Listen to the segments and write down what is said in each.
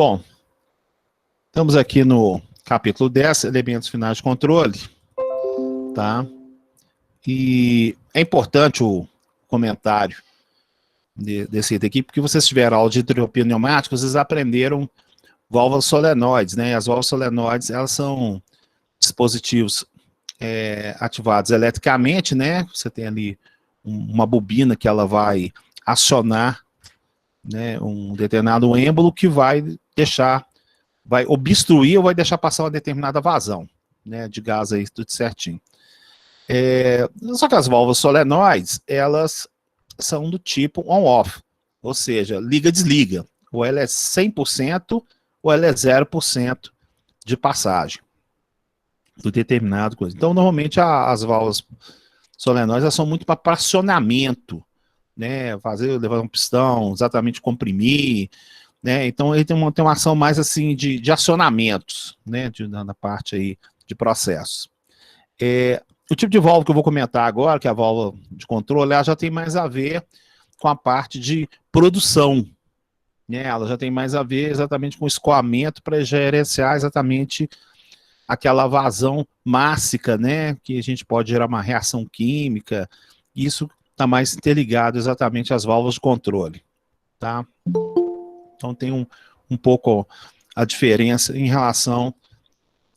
Bom, estamos aqui no capítulo 10, elementos finais de controle, tá? E é importante o comentário desse item aqui, porque vocês tiveram aula de entropia pneumática, vocês aprenderam válvulas solenoides, né? As válvulas solenoides, elas são dispositivos ativados eletricamente, né? Você tem ali uma bobina que ela vai acionar, né, um determinado êmbolo que vai obstruir ou vai deixar passar uma determinada vazão, né, de gás aí, tudo certinho. Só que as válvulas solenoides, elas são do tipo on-off, ou seja, liga-desliga, ou ela é 100% ou ela é 0% de passagem do determinado coisa. Então, normalmente, as válvulas solenoides, elas são muito para fracionamento, né, levar um pistão, exatamente comprimir, né, então ele tem uma ação mais assim de acionamentos, né, na parte aí de processos. O tipo de válvula que eu vou comentar agora, que é a válvula de controle, ela já tem mais a ver com a parte de produção, né, ela já tem mais a ver exatamente com o escoamento para gerenciar exatamente aquela vazão mássica, né, que a gente pode gerar uma reação química, isso está mais interligado exatamente às válvulas de controle, tá? Então tem um pouco a diferença em relação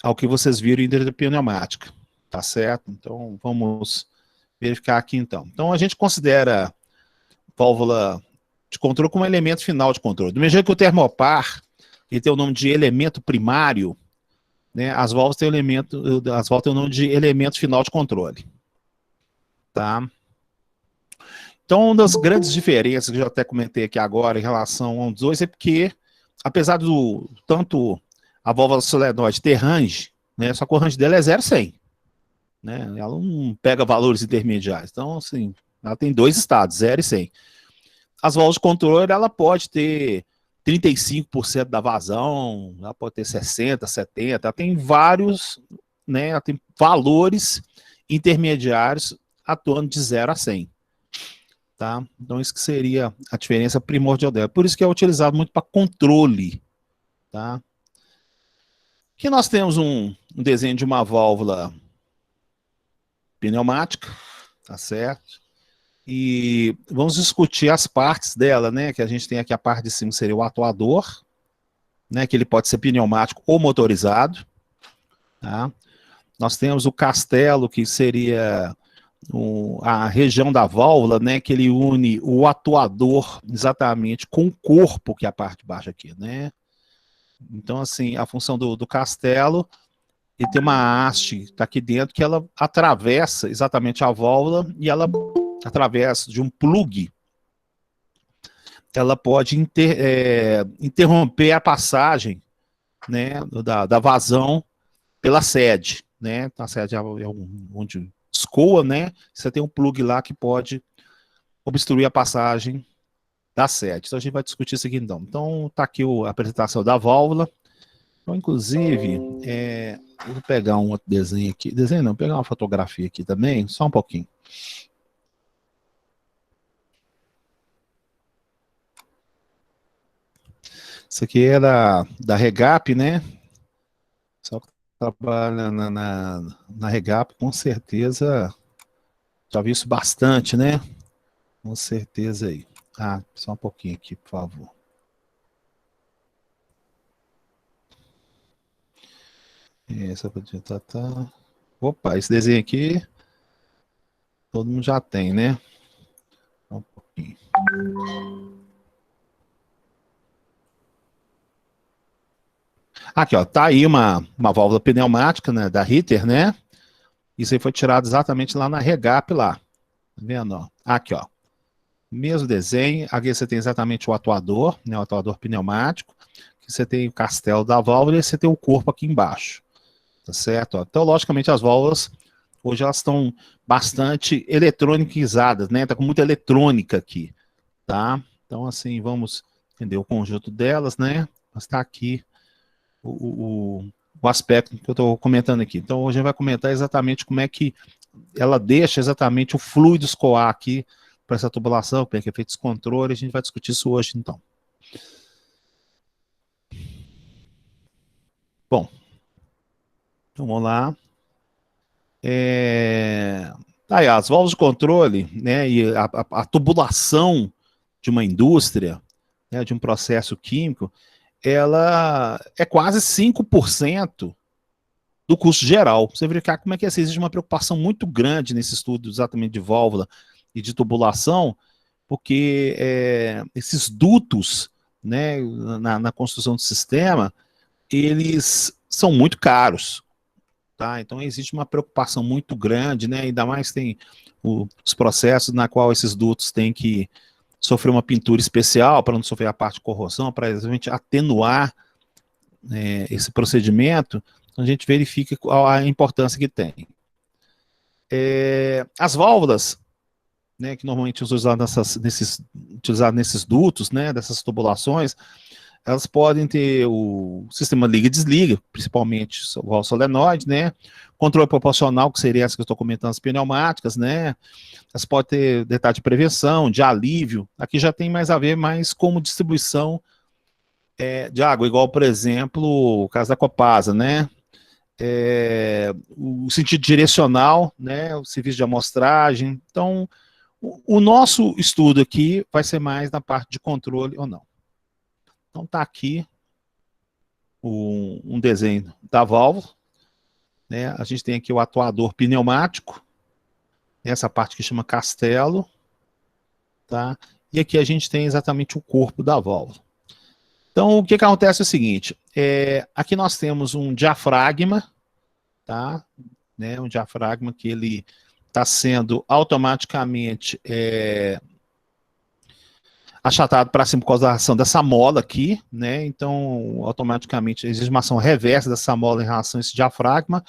ao que vocês viram em entropia pneumática, tá certo? Então vamos verificar aqui então. Então a gente considera válvula de controle como elemento final de controle. Do mesmo jeito que o termopar, ele tem o nome de elemento primário, né? As válvulas têm o nome de elemento final de controle, tá? Então, uma das grandes diferenças que eu já até comentei aqui agora em relação aos dois é porque, apesar do tanto a válvula solenoide ter range, né, só que o range dela é 0 a 100, né? Ela não pega valores intermediários. Então, assim, ela tem dois estados, 0 e 100. As válvulas de controle, ela pode ter 35% da vazão, ela pode ter 60%, 70%, ela tem vários, né, ela tem valores intermediários atuando de 0 a 100. Tá? Então isso que seria a diferença primordial dela. Por isso que é utilizado muito para controle. Tá? Aqui nós temos um desenho de uma válvula pneumática, tá certo? E vamos discutir as partes dela, né? Que a gente tem aqui a parte de cima, seria o atuador, né? Que ele pode ser pneumático ou motorizado. Tá? Nós temos o castelo, que seria a região da válvula, né? Que ele une o atuador exatamente com o corpo, que é a parte de baixo aqui, né? Então, assim, a função do castelo, ele tem uma haste, está aqui dentro, que ela atravessa exatamente a válvula e ela, através de um plug, ela pode interromper a passagem, né, da vazão pela sede, né? A sede é onde escoa, né? Você tem um plug lá que pode obstruir a passagem da sede. Então a gente vai discutir isso aqui então. Então tá aqui a apresentação da válvula. Então, inclusive, eu vou pegar um outro desenho aqui. Desenho não, vou pegar uma fotografia aqui também, só um pouquinho. Isso aqui é da Regap, né? Só que trabalha na Regap, com certeza, já vi isso bastante, né? Com certeza aí. Só um pouquinho aqui, por favor. Essa tá. Opa, esse desenho aqui todo mundo já tem, né? Só um pouquinho. Aqui, ó, tá aí uma válvula pneumática, né, da Ritter, né? Isso aí foi tirado exatamente lá na Regap lá. Tá vendo, ó? Aqui, ó. Mesmo desenho, aqui você tem exatamente o atuador, né, o atuador pneumático, que você tem o castelo da válvula e você tem o corpo aqui embaixo. Tá certo? Ó. Então, logicamente, as válvulas hoje elas estão bastante eletronizadas, né? Tá com muita eletrônica aqui, tá? Então, assim, vamos entender o conjunto delas, né? Mas tá aqui o aspecto que eu estou comentando aqui. Então, hoje a gente vai comentar exatamente como é que ela deixa exatamente o fluido escoar aqui para essa tubulação, como é que é feito esse controle, a gente vai discutir isso hoje, então. Bom, então vamos lá. Aí, as válvulas de controle, né, e a tubulação de uma indústria, né, de um processo químico, ela é quase 5% do custo geral. Você verificar como é que existe uma preocupação muito grande nesse estudo exatamente de válvula e de tubulação, porque esses dutos, né, na construção do sistema, eles são muito caros. Tá? Então existe uma preocupação muito grande, né? Ainda mais tem os processos na qual esses dutos têm que sofrer uma pintura especial para não sofrer a parte de corrosão, para exatamente atenuar esse procedimento. Então a gente verifica a importância que tem. As válvulas, né, que normalmente são usadas nesses dutos, né, dessas tubulações, elas podem ter o sistema liga e desliga, principalmente o solenoide, né? Controle proporcional, que seria essa que eu estou comentando, as pneumáticas, né? Elas podem ter detalhe de prevenção, de alívio. Aqui já tem mais a ver mais como distribuição de água, igual, por exemplo, o caso da Copasa, né? O sentido direcional, né? O serviço de amostragem. Então, o nosso estudo aqui vai ser mais na parte de controle ou não. Então está aqui um desenho da válvula, né? A gente tem aqui o atuador pneumático, essa parte que chama castelo, tá? E aqui a gente tem exatamente o corpo da válvula. Então o que acontece é o seguinte, aqui nós temos um diafragma, tá? Né? Um diafragma que ele está sendo automaticamente achatado para cima por causa da ação dessa mola aqui, né? Então, automaticamente, existe uma ação reversa dessa mola em relação a esse diafragma.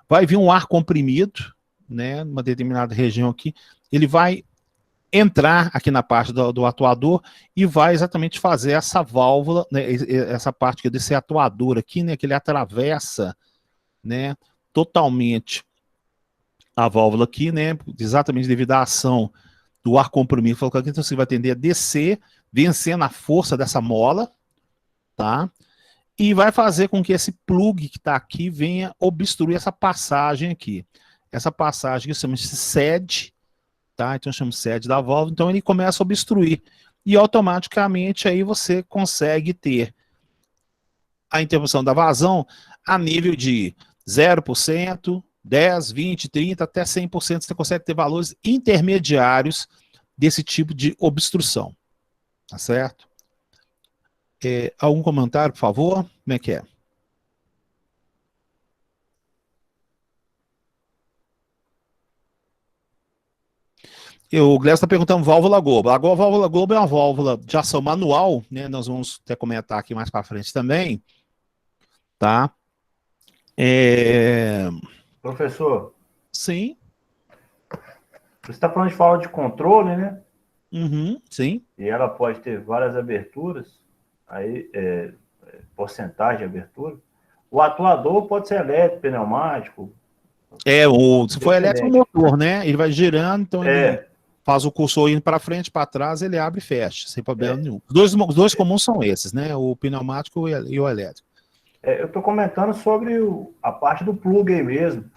Vai vir um ar comprimido, né? Numa determinada região aqui. Ele vai entrar aqui na parte do atuador e vai exatamente fazer essa válvula, né? Essa parte que desse atuador aqui, né? Que ele atravessa, né? Totalmente a válvula aqui, né? Exatamente devido à ação do ar comprimido, então você vai tender a descer, vencendo a força dessa mola, tá? E vai fazer com que esse plug que está aqui venha obstruir essa passagem aqui. Essa passagem que chama-se sede, tá? Então chama sede da válvula, então ele começa a obstruir. E automaticamente aí você consegue ter a interrupção da vazão a nível de 0%, 10, 20, 30, até 100%, você consegue ter valores intermediários desse tipo de obstrução, tá certo? Algum comentário, por favor? Como é que é? O Gleison está perguntando válvula Globo. Agora, a válvula Globo é uma válvula de ação manual, né? Nós vamos até comentar aqui mais para frente também, tá? Professor, Sim. você está falando de válvula de controle, né? Uhum, sim. E ela pode ter várias aberturas, aí porcentagem de abertura. O atuador pode ser elétrico, pneumático, Se for elétrico, o independente. motor, né? Ele vai girando, então ele É, faz o cursor indo para frente, para trás, ele abre e fecha, sem problema é, nenhum. Os dois comuns são esses, né? O pneumático e o elétrico. eu estou comentando sobre a parte do plug aí mesmo.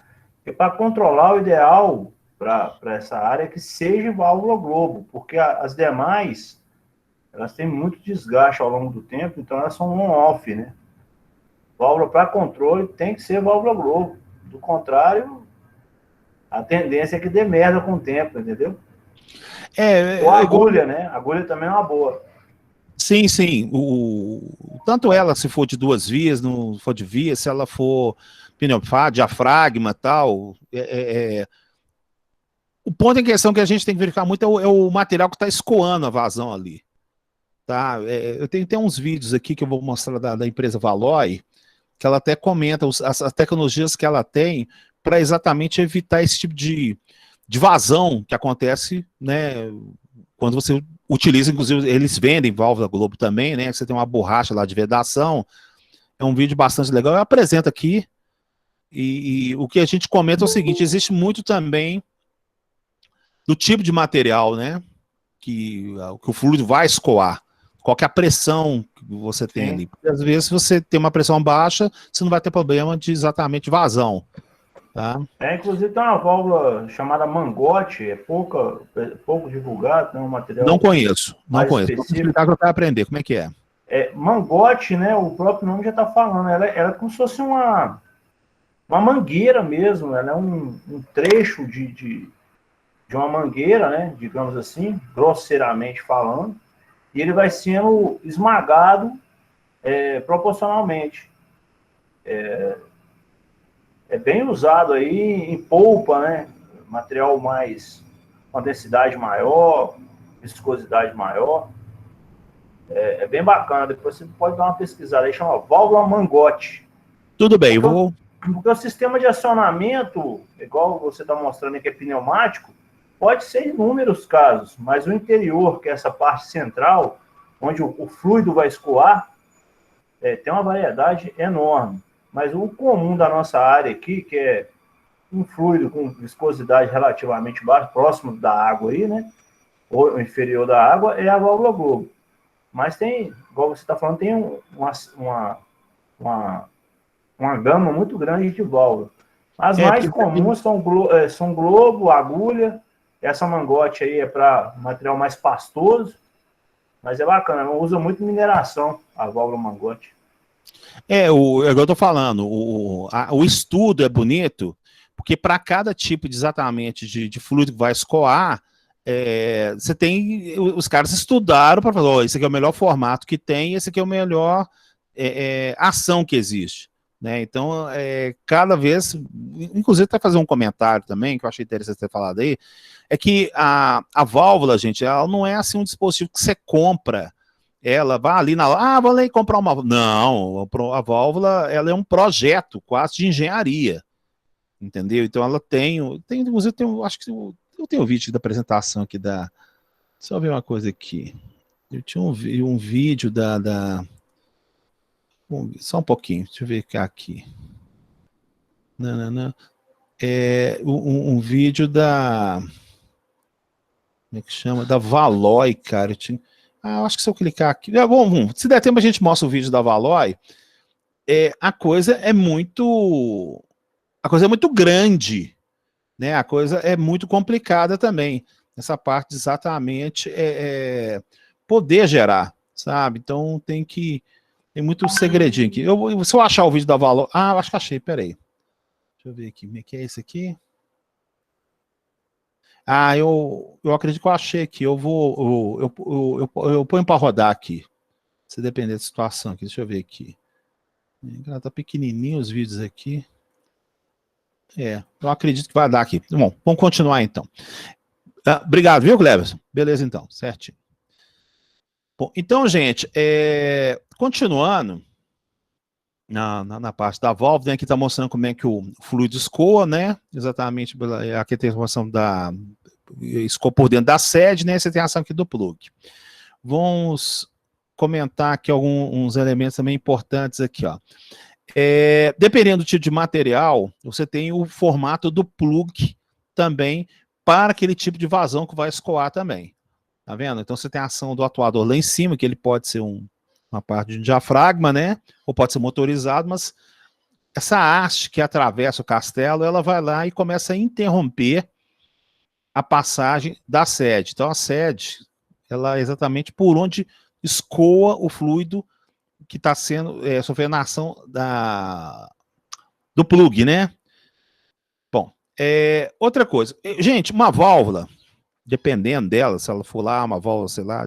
E para controlar, o ideal para essa área é que seja válvula globo, porque as demais elas têm muito desgaste ao longo do tempo, então elas são on-off, né? Válvula para controle tem que ser válvula globo. Do contrário, a tendência é que dê merda com o tempo, entendeu? Ou Igual. agulha, né? Agulha também é uma boa. Sim, sim. Tanto ela, se for de duas vias, não for de via, se ela for pneumático, diafragma tal. O ponto em questão que a gente tem que verificar muito é o material que está escoando a vazão ali. Tá? Eu tenho até uns vídeos aqui que eu vou mostrar da empresa Valoy, que ela até comenta as tecnologias que ela tem para exatamente evitar esse tipo de vazão que acontece, né, quando você utiliza, inclusive, eles vendem válvula Globo também, né, você tem uma borracha lá de vedação, é um vídeo bastante legal, eu apresento aqui, e o que a gente comenta é o seguinte, existe muito também do tipo de material, né, que o fluido vai escoar. qual que é a pressão que você tem Sim. ali. Porque às vezes, se você tem uma pressão baixa, você não vai ter problema de exatamente vazão. Tá? Inclusive tem uma válvula chamada Mangote, pouco divulgado, tem um Não material conheço, não mais conheço. Vou específico. explicar que eu quero aprender. Como é que é? Mangote, né? O próprio nome já está falando. Ela é como se fosse uma mangueira mesmo. Ela é um trecho de uma mangueira, né? Digamos assim, grosseiramente falando. E ele vai sendo esmagado proporcionalmente. É bem usado aí em polpa, né? Material com densidade maior, viscosidade maior. É bem bacana. Depois você pode dar uma pesquisada aí, chama válvula Mangote. Tudo bem, Porque o sistema de acionamento, igual você está mostrando aqui, é pneumático, pode ser em inúmeros casos, mas o interior, que é essa parte central, onde o fluido vai escoar, tem uma variedade enorme. Mas o comum da nossa área aqui, que é um fluido com viscosidade relativamente baixa, próximo da água aí, né? Ou inferior da água, é a válvula Globo. Mas tem, igual você está falando, tem uma gama muito grande de válvulas. As mais comuns são globo, agulha. Essa Mangote aí é para material mais pastoso, mas é bacana, não usa muito mineração a válvula Mangote. é o que eu estou falando, o estudo é bonito, porque para cada tipo exatamente de fluido que vai escoar, você tem, os caras estudaram para falar, esse aqui é o melhor formato que tem, esse aqui é o melhor ação que existe. Né? Então, cada vez, inclusive até fazer um comentário também, que eu achei interessante ter falado aí, é que a válvula, gente, ela não é assim um dispositivo que você compra, ela vai ali vou ali comprar uma válvula. Não, a válvula, ela é um projeto quase de engenharia, entendeu? Então ela inclusive, acho que eu tenho um vídeo da apresentação aqui deixa eu ver uma coisa aqui. Eu tinha um vídeo só um pouquinho, deixa eu ver aqui. Não. Um vídeo como é que chama? Da Valoy, cara. Eu acho que se eu clicar aqui. Bom, se der tempo a gente mostra o vídeo da Valoy. A coisa é muito grande, né? A coisa é muito complicada também. Essa parte exatamente poder gerar, sabe? Então tem muito segredinho aqui. Se eu achar o vídeo da Valoy. Eu acho que achei, peraí. Deixa eu ver aqui. Como é que é esse aqui? Eu acredito que eu achei aqui. Eu ponho para rodar aqui. Se depender da situação aqui. Deixa eu ver aqui. Tá pequenininho os vídeos aqui. Eu acredito que vai dar aqui. Bom, vamos continuar então. Obrigado, viu, Cleverson? Beleza então, certinho. Bom, então, gente, continuando na parte da válvula, né, aqui está mostrando como é que o fluido escoa, né? Exatamente, aqui tem a informação escoa por dentro da sede, né? Você tem a ação aqui do plug. Vamos comentar aqui alguns elementos também importantes aqui, ó. Dependendo do tipo de material, você tem o formato do plug também para aquele tipo de vazão que vai escoar também. Tá vendo? Então você tem a ação do atuador lá em cima, que ele pode ser uma parte de um diafragma, né? Ou pode ser motorizado, mas essa haste que atravessa o castelo, ela vai lá e começa a interromper a passagem da sede. Então a sede, ela é exatamente por onde escoa o fluido que está sofrendo a ação do plug, né? Bom, outra coisa. Gente, uma válvula, dependendo dela, se ela for lá, uma válvula, sei lá,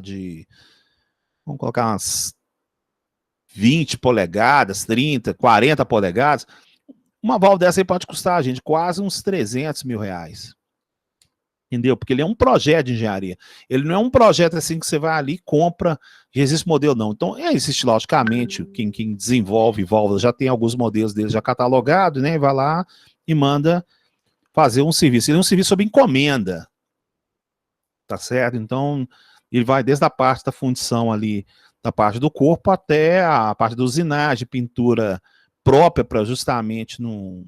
vamos colocar umas 20 polegadas, 30, 40 polegadas, uma válvula dessa aí pode custar, gente, quase uns 300 mil reais. Entendeu? Porque ele é um projeto de engenharia. Ele não é um projeto assim que você vai ali e compra e existe modelo, não. Então, existe, logicamente, quem desenvolve válvulas já tem alguns modelos dele já catalogado, né? Vai lá e manda fazer um serviço. Ele é um serviço sob encomenda. Tá certo? Então, ele vai desde a parte da fundição ali, da parte do corpo, até a parte da usinagem, pintura própria para justamente não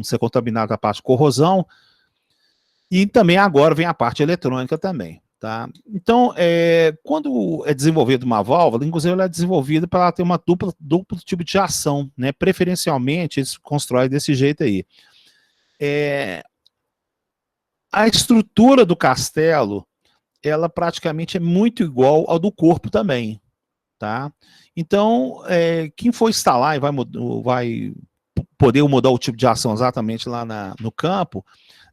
ser contaminado a parte de corrosão. E também agora vem a parte eletrônica também. Tá? Então, quando é desenvolvida uma válvula, inclusive ela é desenvolvida para ela ter uma duplo tipo de ação, né? Preferencialmente, eles constroem desse jeito aí. A estrutura do castelo, ela praticamente é muito igual ao do corpo também, tá? Então, quem for instalar e vai poder mudar o tipo de ação exatamente lá no campo,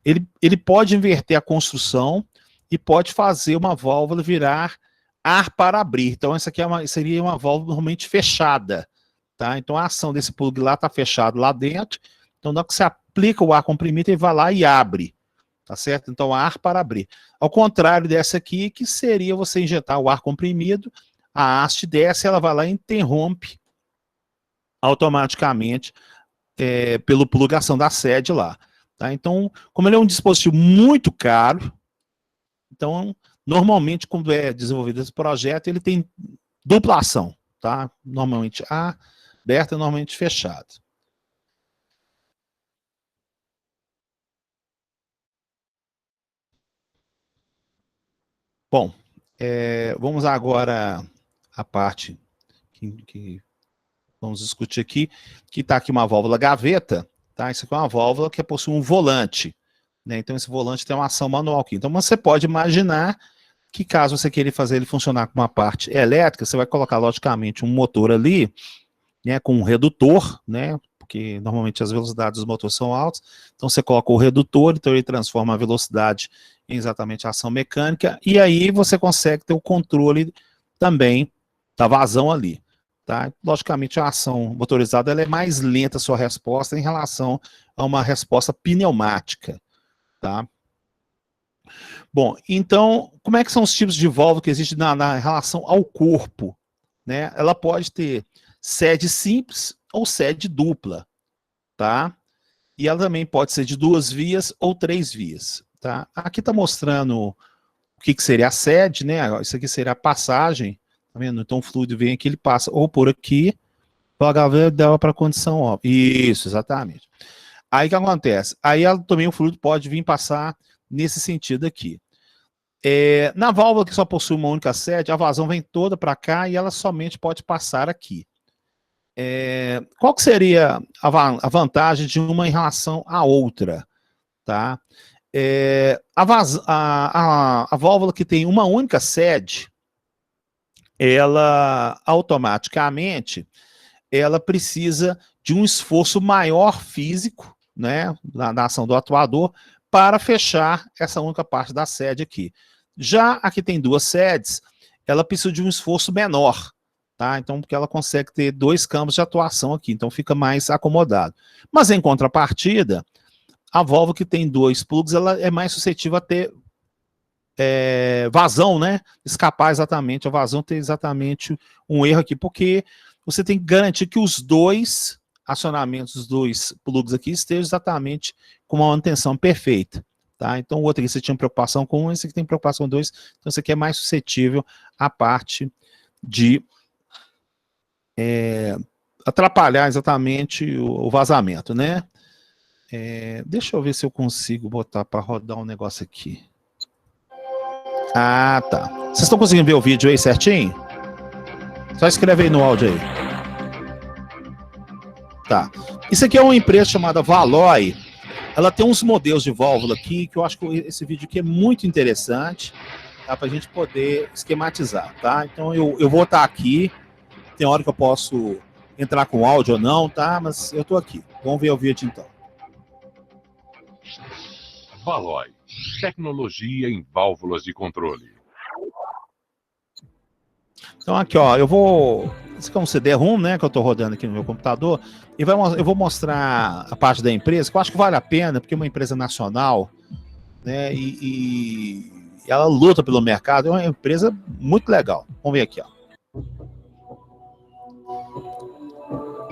ele pode inverter a construção e pode fazer uma válvula virar ar para abrir. Então, essa aqui seria uma válvula normalmente fechada, tá? Então, a ação desse plug lá está fechado lá dentro. Então, na hora que você aplica o ar comprimido, ele vai lá e abre, tá certo? Então, ar para abrir. Ao contrário dessa aqui, que seria você injetar o ar comprimido, a haste desce, ela vai lá e interrompe automaticamente pelo plugação da sede lá. Tá? Então, como ele é um dispositivo muito caro, então, normalmente, quando é desenvolvido esse projeto, ele tem dupla ação, tá? Normalmente aberta e normalmente fechada. Bom, vamos agora à parte que vamos discutir aqui, que está aqui uma válvula gaveta, tá? Isso aqui é uma válvula que possui um volante, né? Então esse volante tem uma ação manual aqui. Então você pode imaginar que caso você queira fazer ele funcionar com uma parte elétrica, você vai colocar logicamente um motor ali, né, com um redutor, né? Porque normalmente as velocidades dos motores são altas, então você coloca o redutor, então ele transforma a velocidade em exatamente a ação mecânica, e aí você consegue ter o controle também da vazão ali. Tá? Logicamente, a ação motorizada ela é mais lenta a sua resposta em relação a uma resposta pneumática. Tá? Bom, então, como é que são os tipos de válvula que existem na relação ao corpo? Né? Ela pode ter sede simples ou sede dupla. Tá? E ela também pode ser de 2 vias ou 3 vias. Tá? Aqui está mostrando o que seria a sede, né? Isso aqui seria a passagem. Tá vendo? Então o fluido vem aqui, ele passa ou por aqui, o HV dá para a condição ó. Isso, exatamente. Aí o que acontece? Aí também o fluido pode vir passar nesse sentido aqui. Na válvula que só possui uma única sede, a vazão vem toda para cá e ela somente pode passar aqui. Qual que seria a vantagem de uma em relação à outra? Tá? A válvula que tem uma única sede, ela automaticamente ela precisa de um esforço maior físico, né, na ação do atuador, para fechar essa única parte da sede aqui. Já a que tem 2 sedes, ela precisa de um esforço menor, tá? Então, porque ela consegue ter 2 campos de atuação aqui, então fica mais acomodado. Mas em contrapartida, a válvula que tem 2 plugs, ela é mais suscetível a ter vazão, né? Escapar exatamente, a vazão ter exatamente um erro aqui, porque você tem que garantir que os 2 acionamentos, os 2 plugs aqui estejam exatamente com uma manutenção perfeita, tá? Então o outro aqui você tinha preocupação com um, esse aqui tem preocupação com 2, então esse aqui é mais suscetível à parte de atrapalhar exatamente o vazamento, né? Deixa eu ver se eu consigo botar para rodar um negócio aqui. Ah, tá. Vocês estão conseguindo ver o vídeo aí certinho? Só escreve aí no áudio aí. Tá. Isso aqui é uma empresa chamada Valoy. Ela tem uns modelos de válvula aqui, que eu acho que esse vídeo aqui é muito interessante, tá? Pra gente poder esquematizar, tá? Então eu vou estar aqui. Tem hora que eu posso entrar com áudio ou não, tá? Mas eu tô aqui. Vamos ver o vídeo então. Valoy, tecnologia em válvulas de controle. Então aqui, ó, esse aqui é um CD-ROM, né, que eu tô rodando aqui no meu computador, e eu vou mostrar a parte da empresa, que eu acho que vale a pena, porque é uma empresa nacional, né, e ela luta pelo mercado, é uma empresa muito legal. Vamos ver aqui, ó.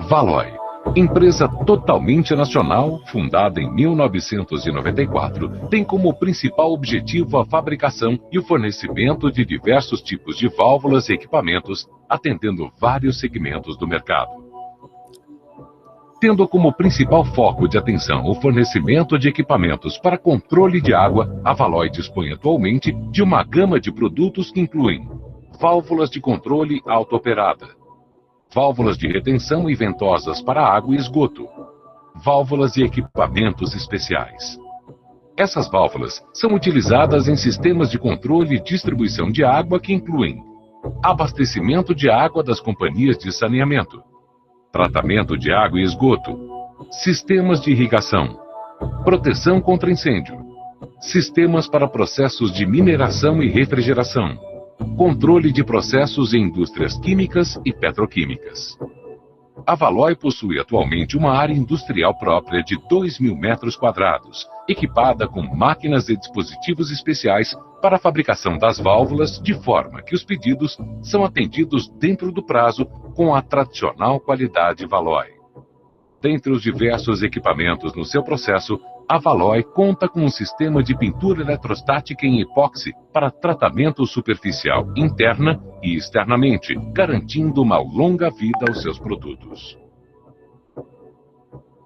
Valoy, empresa totalmente nacional, fundada em 1994, tem como principal objetivo a fabricação e o fornecimento de diversos tipos de válvulas e equipamentos, atendendo vários segmentos do mercado. Tendo como principal foco de atenção o fornecimento de equipamentos para controle de água, a Valoy dispõe atualmente de uma gama de produtos que incluem válvulas de controle auto-operada, válvulas de retenção e ventosas para água e esgoto, válvulas e equipamentos especiais. Essas válvulas são utilizadas em sistemas de controle e distribuição de água que incluem abastecimento de água das companhias de saneamento, tratamento de água e esgoto, sistemas de irrigação, proteção contra incêndio, sistemas para processos de mineração e refrigeração, controle de processos em indústrias químicas e petroquímicas. A Valoy possui atualmente uma área industrial própria de 2.000 metros quadrados, equipada com máquinas e dispositivos especiais para a fabricação das válvulas, de forma que os pedidos são atendidos dentro do prazo com a tradicional qualidade Valoy. Dentre os diversos equipamentos no seu processo, a Valoy conta com um sistema de pintura eletrostática em epóxi para tratamento superficial interna e externamente, garantindo uma longa vida aos seus produtos.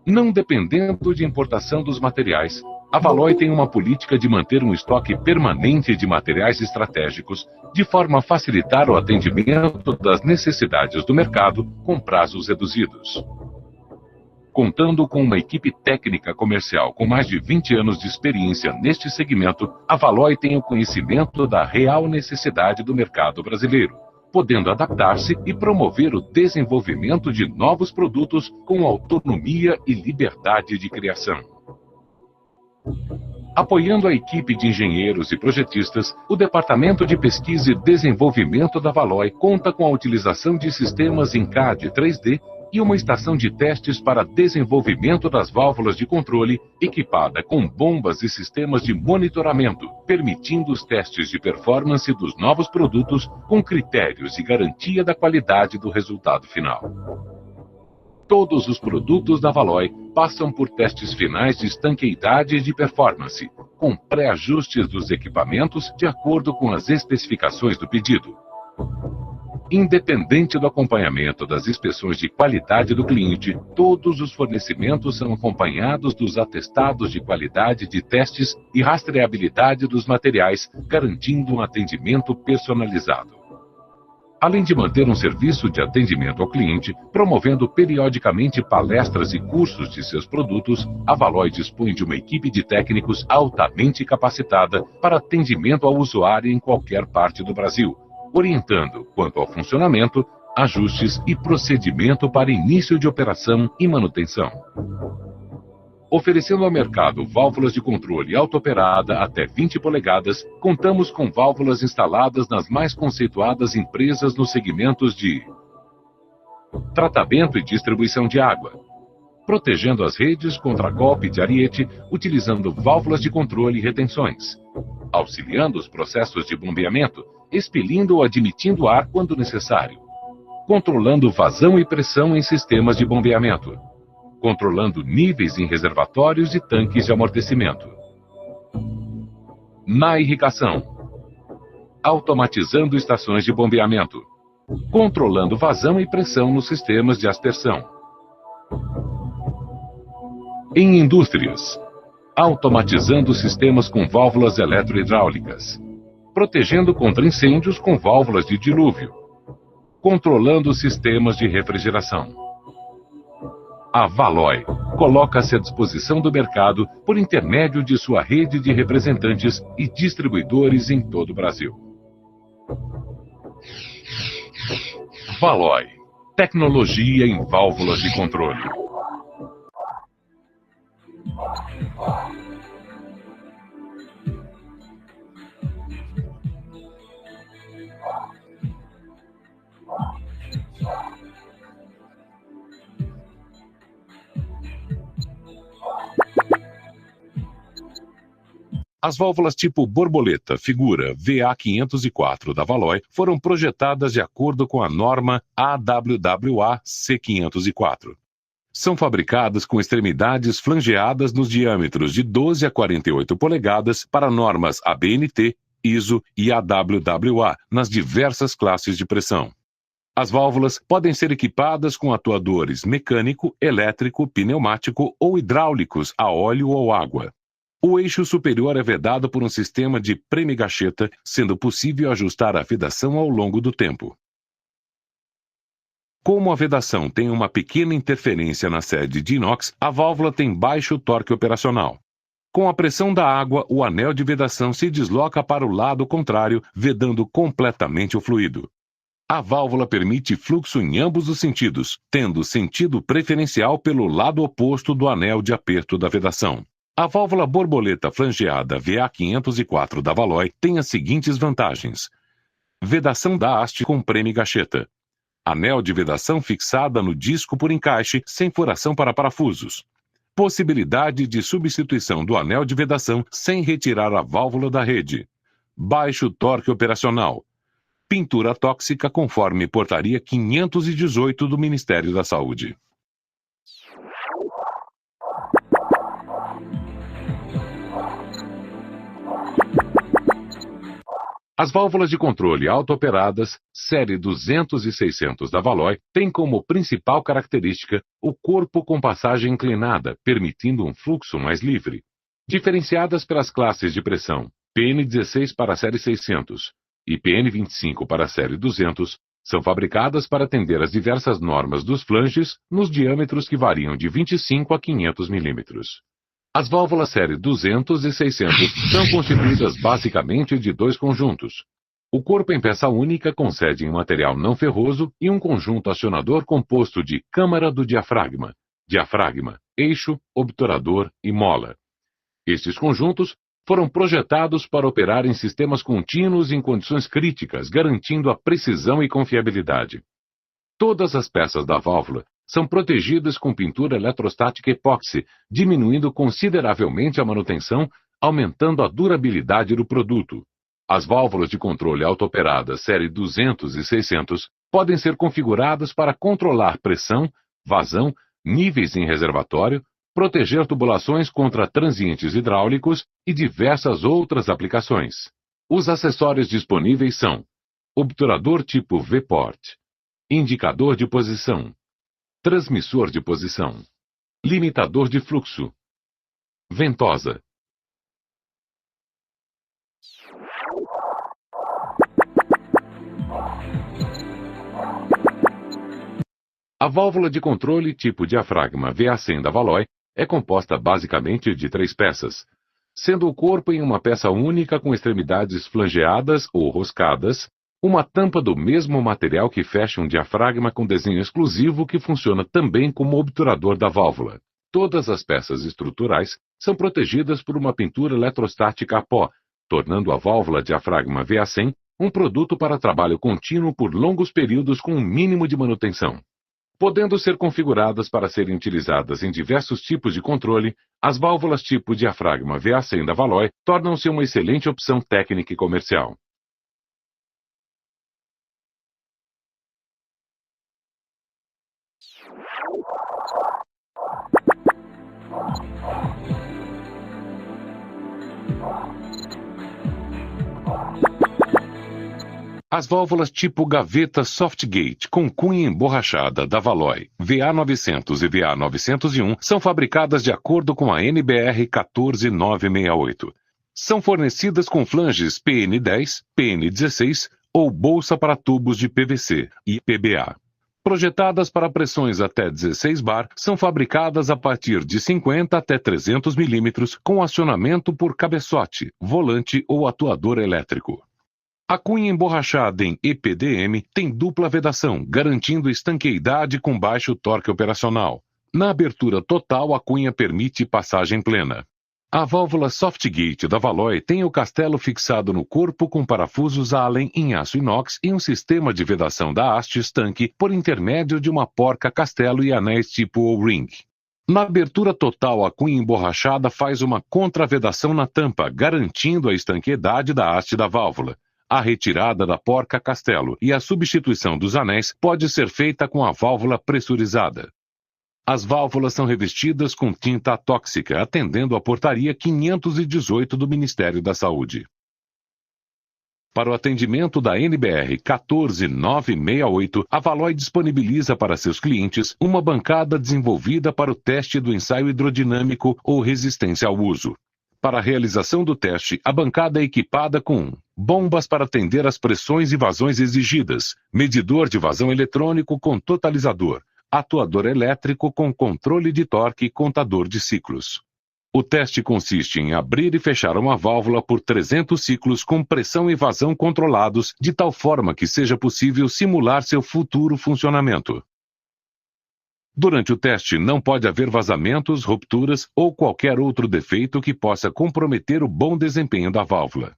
Não dependendo de importação dos materiais, a Valoy tem uma política de manter um estoque permanente de materiais estratégicos, de forma a facilitar o atendimento das necessidades do mercado com prazos reduzidos. Contando com uma equipe técnica comercial com mais de 20 anos de experiência neste segmento, a Valoy tem o conhecimento da real necessidade do mercado brasileiro, podendo adaptar-se e promover o desenvolvimento de novos produtos com autonomia e liberdade de criação. Apoiando a equipe de engenheiros e projetistas, o Departamento de Pesquisa e Desenvolvimento da Valoy conta com a utilização de sistemas em CAD 3D e uma estação de testes para desenvolvimento das válvulas de controle, equipada com bombas e sistemas de monitoramento, permitindo os testes de performance dos novos produtos com critérios e garantia da qualidade do resultado final. Todos os produtos da Valoy passam por testes finais de estanqueidade e de performance, com pré-ajustes dos equipamentos de acordo com as especificações do pedido. Independente do acompanhamento das inspeções de qualidade do cliente, todos os fornecimentos são acompanhados dos atestados de qualidade de testes e rastreabilidade dos materiais, garantindo um atendimento personalizado. Além de manter um serviço de atendimento ao cliente, promovendo periodicamente palestras e cursos de seus produtos, a Valoy dispõe de uma equipe de técnicos altamente capacitada para atendimento ao usuário em qualquer parte do Brasil, orientando quanto ao funcionamento, ajustes e procedimento para início de operação e manutenção. Oferecendo ao mercado válvulas de controle auto-operada até 20 polegadas, contamos com válvulas instaladas nas mais conceituadas empresas nos segmentos de tratamento e distribuição de água, protegendo as redes contra golpe de ariete, utilizando válvulas de controle e retenções, auxiliando os processos de bombeamento, expelindo ou admitindo ar quando necessário, controlando vazão e pressão em sistemas de bombeamento, controlando níveis em reservatórios e tanques de amortecimento. Na irrigação, automatizando estações de bombeamento, controlando vazão e pressão nos sistemas de aspersão. Em indústrias, automatizando sistemas com válvulas eletrohidráulicas, protegendo contra incêndios com válvulas de dilúvio, controlando sistemas de refrigeração. A Valoy coloca-se à disposição do mercado por intermédio de sua rede de representantes e distribuidores em todo o Brasil. Valoy, tecnologia em válvulas de controle. As válvulas tipo borboleta, figura VA504 da Valoy foram projetadas de acordo com a norma AWWA C504. São fabricadas com extremidades flangeadas nos diâmetros de 12 a 48 polegadas para normas ABNT, ISO e AWWA nas diversas classes de pressão. As válvulas podem ser equipadas com atuadores mecânico, elétrico, pneumático ou hidráulicos a óleo ou água. O eixo superior é vedado por um sistema de preme-gacheta, sendo possível ajustar a vedação ao longo do tempo. Como a vedação tem uma pequena interferência na sede de inox, a válvula tem baixo torque operacional. Com a pressão da água, o anel de vedação se desloca para o lado contrário, vedando completamente o fluido. A válvula permite fluxo em ambos os sentidos, tendo sentido preferencial pelo lado oposto do anel de aperto da vedação. A válvula borboleta flangeada VA504 da Valoy tem as seguintes vantagens: vedação da haste com preme-gacheta, anel de vedação fixada no disco por encaixe sem furação para parafusos, possibilidade de substituição do anel de vedação sem retirar a válvula da rede, baixo torque operacional, pintura tóxica conforme portaria 518 do Ministério da Saúde. As válvulas de controle auto-operadas, série 200 e 600 da Valoy, têm como principal característica o corpo com passagem inclinada, permitindo um fluxo mais livre. Diferenciadas pelas classes de pressão PN16 para a série 600 e PN25 para a série 200, são fabricadas para atender às diversas normas dos flanges nos diâmetros que variam de 25 a 500 mm. As válvulas série 200 e 600 são constituídas basicamente de dois conjuntos. O corpo em peça única com sede em material não ferroso e um conjunto acionador composto de câmara do diafragma, eixo, obturador e mola. Estes conjuntos foram projetados para operar em sistemas contínuos em condições críticas, garantindo a precisão e confiabilidade. Todas as peças da válvula são protegidas com pintura eletrostática epóxi, diminuindo consideravelmente a manutenção, aumentando a durabilidade do produto. As válvulas de controle auto-operadas série 200 e 600 podem ser configuradas para controlar pressão, vazão, níveis em reservatório, proteger tubulações contra transientes hidráulicos e diversas outras aplicações. Os acessórios disponíveis são obturador tipo V-Port, indicador de posição, transmissor de posição, limitador de fluxo, ventosa. A válvula de controle tipo diafragma VA100 da Valoy é composta basicamente de 3 peças, sendo o corpo em uma peça única com extremidades flangeadas ou roscadas, uma tampa do mesmo material que fecha um diafragma com desenho exclusivo que funciona também como obturador da válvula. Todas as peças estruturais são protegidas por uma pintura eletrostática a pó, tornando a válvula diafragma VA100 um produto para trabalho contínuo por longos períodos com um mínimo de manutenção. Podendo ser configuradas para serem utilizadas em diversos tipos de controle, as válvulas tipo diafragma VA100 da Valoy tornam-se uma excelente opção técnica e comercial. As válvulas tipo gaveta Softgate com cunha emborrachada da Valoy VA900 e VA901 são fabricadas de acordo com a NBR 14968. São fornecidas com flanges PN10, PN16 ou bolsa para tubos de PVC e PBA. Projetadas para pressões até 16 bar, são fabricadas a partir de 50 até 300 mm com acionamento por cabeçote, volante ou atuador elétrico. A cunha emborrachada em EPDM tem dupla vedação, garantindo estanqueidade com baixo torque operacional. Na abertura total, a cunha permite passagem plena. A válvula Softgate da Valoy tem o castelo fixado no corpo com parafusos Allen em aço inox e um sistema de vedação da haste estanque por intermédio de uma porca castelo e anéis tipo O-ring. Na abertura total, a cunha emborrachada faz uma contravedação na tampa, garantindo a estanqueidade da haste da válvula. A retirada da porca castelo e a substituição dos anéis pode ser feita com a válvula pressurizada. As válvulas são revestidas com tinta atóxica, atendendo à portaria 518 do Ministério da Saúde. Para o atendimento da NBR 14968, a Valoy disponibiliza para seus clientes uma bancada desenvolvida para o teste do ensaio hidrodinâmico ou resistência ao uso. Para a realização do teste, a bancada é equipada com bombas para atender às pressões e vazões exigidas, medidor de vazão eletrônico com totalizador, atuador elétrico com controle de torque e contador de ciclos. O teste consiste em abrir e fechar uma válvula por 300 ciclos com pressão e vazão controlados, de tal forma que seja possível simular seu futuro funcionamento. Durante o teste, não pode haver vazamentos, rupturas ou qualquer outro defeito que possa comprometer o bom desempenho da válvula.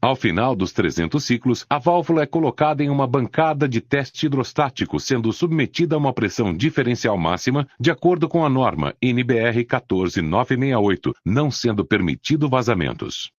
Ao final dos 300 ciclos, a válvula é colocada em uma bancada de teste hidrostático, sendo submetida a uma pressão diferencial máxima, de acordo com a norma NBR 14968, não sendo permitido vazamentos.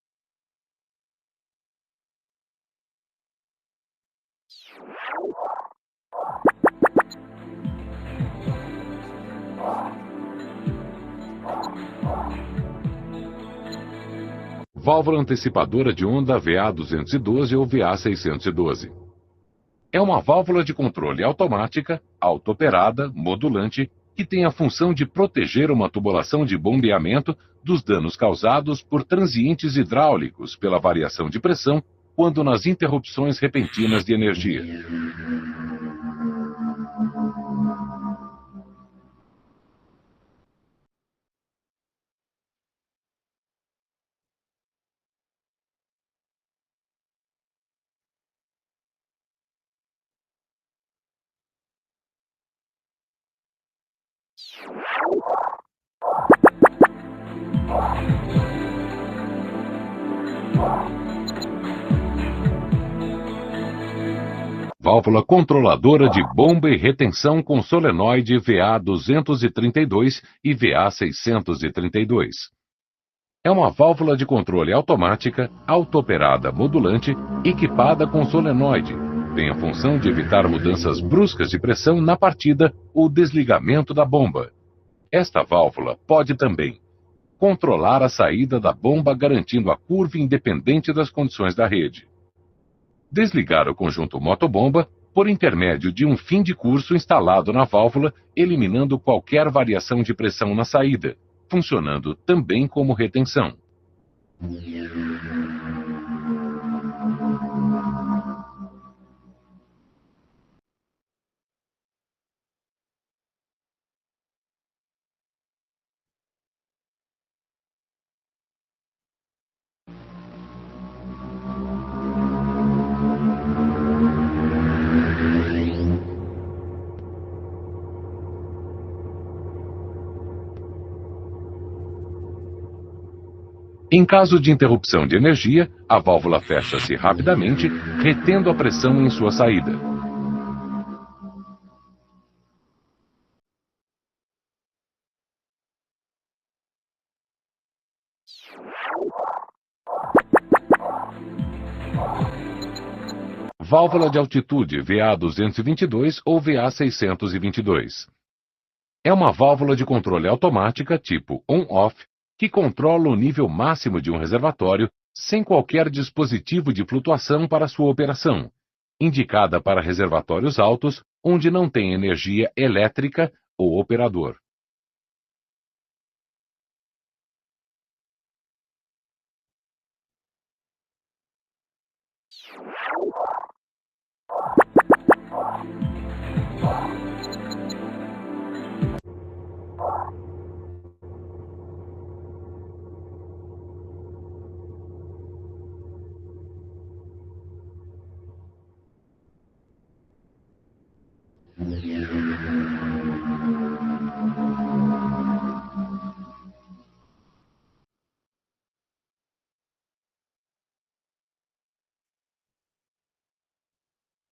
Válvula antecipadora de onda VA212 ou VA612. É uma válvula de controle automática, auto-operada, modulante, que tem a função de proteger uma tubulação de bombeamento dos danos causados por transientes hidráulicos pela variação de pressão quando nas interrupções repentinas de energia. Válvula controladora de bomba e retenção com solenoide VA232 e VA632. É uma válvula de controle automática, auto-operada modulante, equipada com solenoide. Tem a função de evitar mudanças bruscas de pressão na partida ou desligamento da bomba. Esta válvula pode também controlar a saída da bomba garantindo a curva independente das condições da rede. Desligar o conjunto motobomba por intermédio de um fim de curso instalado na válvula, eliminando qualquer variação de pressão na saída, funcionando também como retenção. Em caso de interrupção de energia, a válvula fecha-se rapidamente, retendo a pressão em sua saída. Válvula de altitude VA222 ou VA622. É uma válvula de controle automática tipo on-off que controla o nível máximo de um reservatório sem qualquer dispositivo de flutuação para sua operação, indicada para reservatórios altos onde não tem energia elétrica ou operador.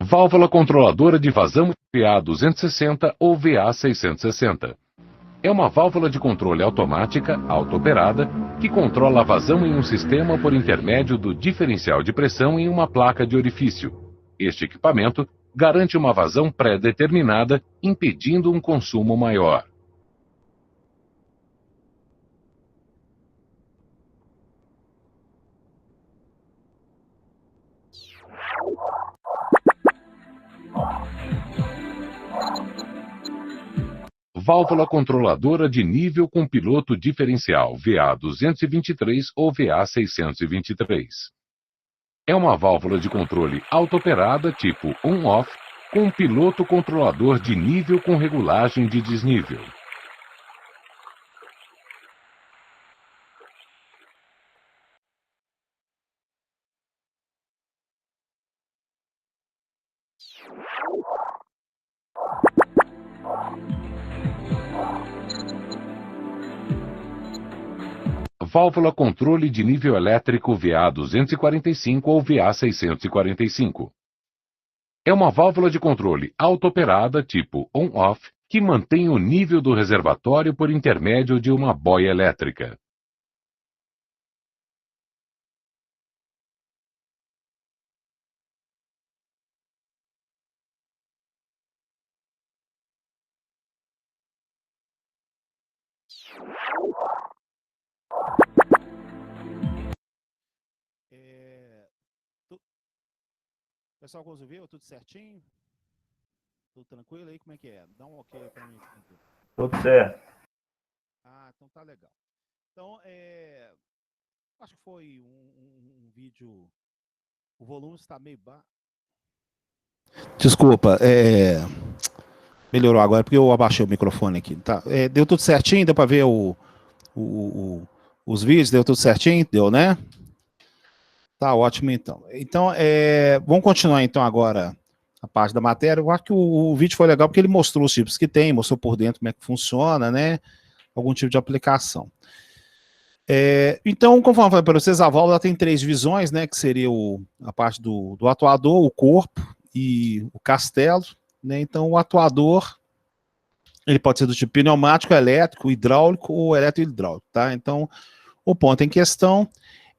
Válvula controladora de vazão VA260 ou VA660. É uma válvula de controle automática, auto-operada, que controla a vazão em um sistema por intermédio do diferencial de pressão em uma placa de orifício. Este equipamento garante uma vazão pré-determinada, impedindo um consumo maior. válvula controladora de nível com piloto diferencial VA223 ou VA623. É uma válvula de controle auto-operada tipo on-off com piloto controlador de nível com regulagem de desnível. Válvula controle de nível elétrico VA245 ou VA645. É uma válvula de controle auto-operada tipo on-off que mantém o nível do reservatório por intermédio de uma boia elétrica. Pessoal, conseguiu? Tudo certinho? Tudo tranquilo aí? Como é que é? Dá um ok para mim. Tudo certo. Ah, então tá legal. Então, acho que foi um vídeo... O volume está meio baixo. Desculpa, melhorou agora porque eu abaixei o microfone aqui. Tá? Deu tudo certinho? Deu para ver os vídeos? Deu tudo certinho? Deu, né? Tá ótimo, então. Então, vamos continuar, então, agora a parte da matéria. Eu acho que o vídeo foi legal porque ele mostrou os tipos que tem, mostrou por dentro como é que funciona, né? Algum tipo de aplicação. Então, conforme eu falei para vocês, a válvula tem 3 divisões, né? Que seria a parte do atuador, o corpo e o castelo, né? Então, o atuador, ele pode ser do tipo pneumático, elétrico, hidráulico ou eletrohidráulico, tá? Então, o ponto em questão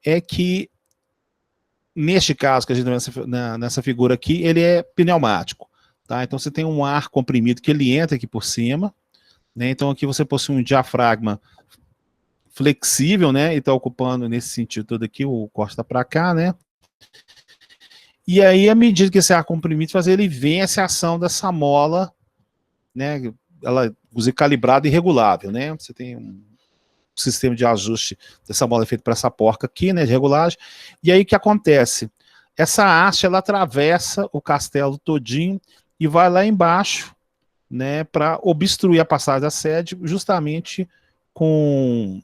é que neste caso que a gente vê nessa figura aqui, ele é pneumático, tá? Então você tem um ar comprimido que ele entra aqui por cima, né? Então aqui você possui um diafragma flexível, né? E está ocupando nesse sentido todo aqui, o corte está para cá, né? E aí, à medida que esse ar comprimido faz, ele vence a ação dessa mola, né? Ela usa calibrada e regulável, né? Você tem um sistema de ajuste dessa mola feito para essa porca aqui, né, de regulagem. E aí o que acontece? Essa haste, ela atravessa o castelo todinho e vai lá embaixo, né, para obstruir a passagem da sede, justamente com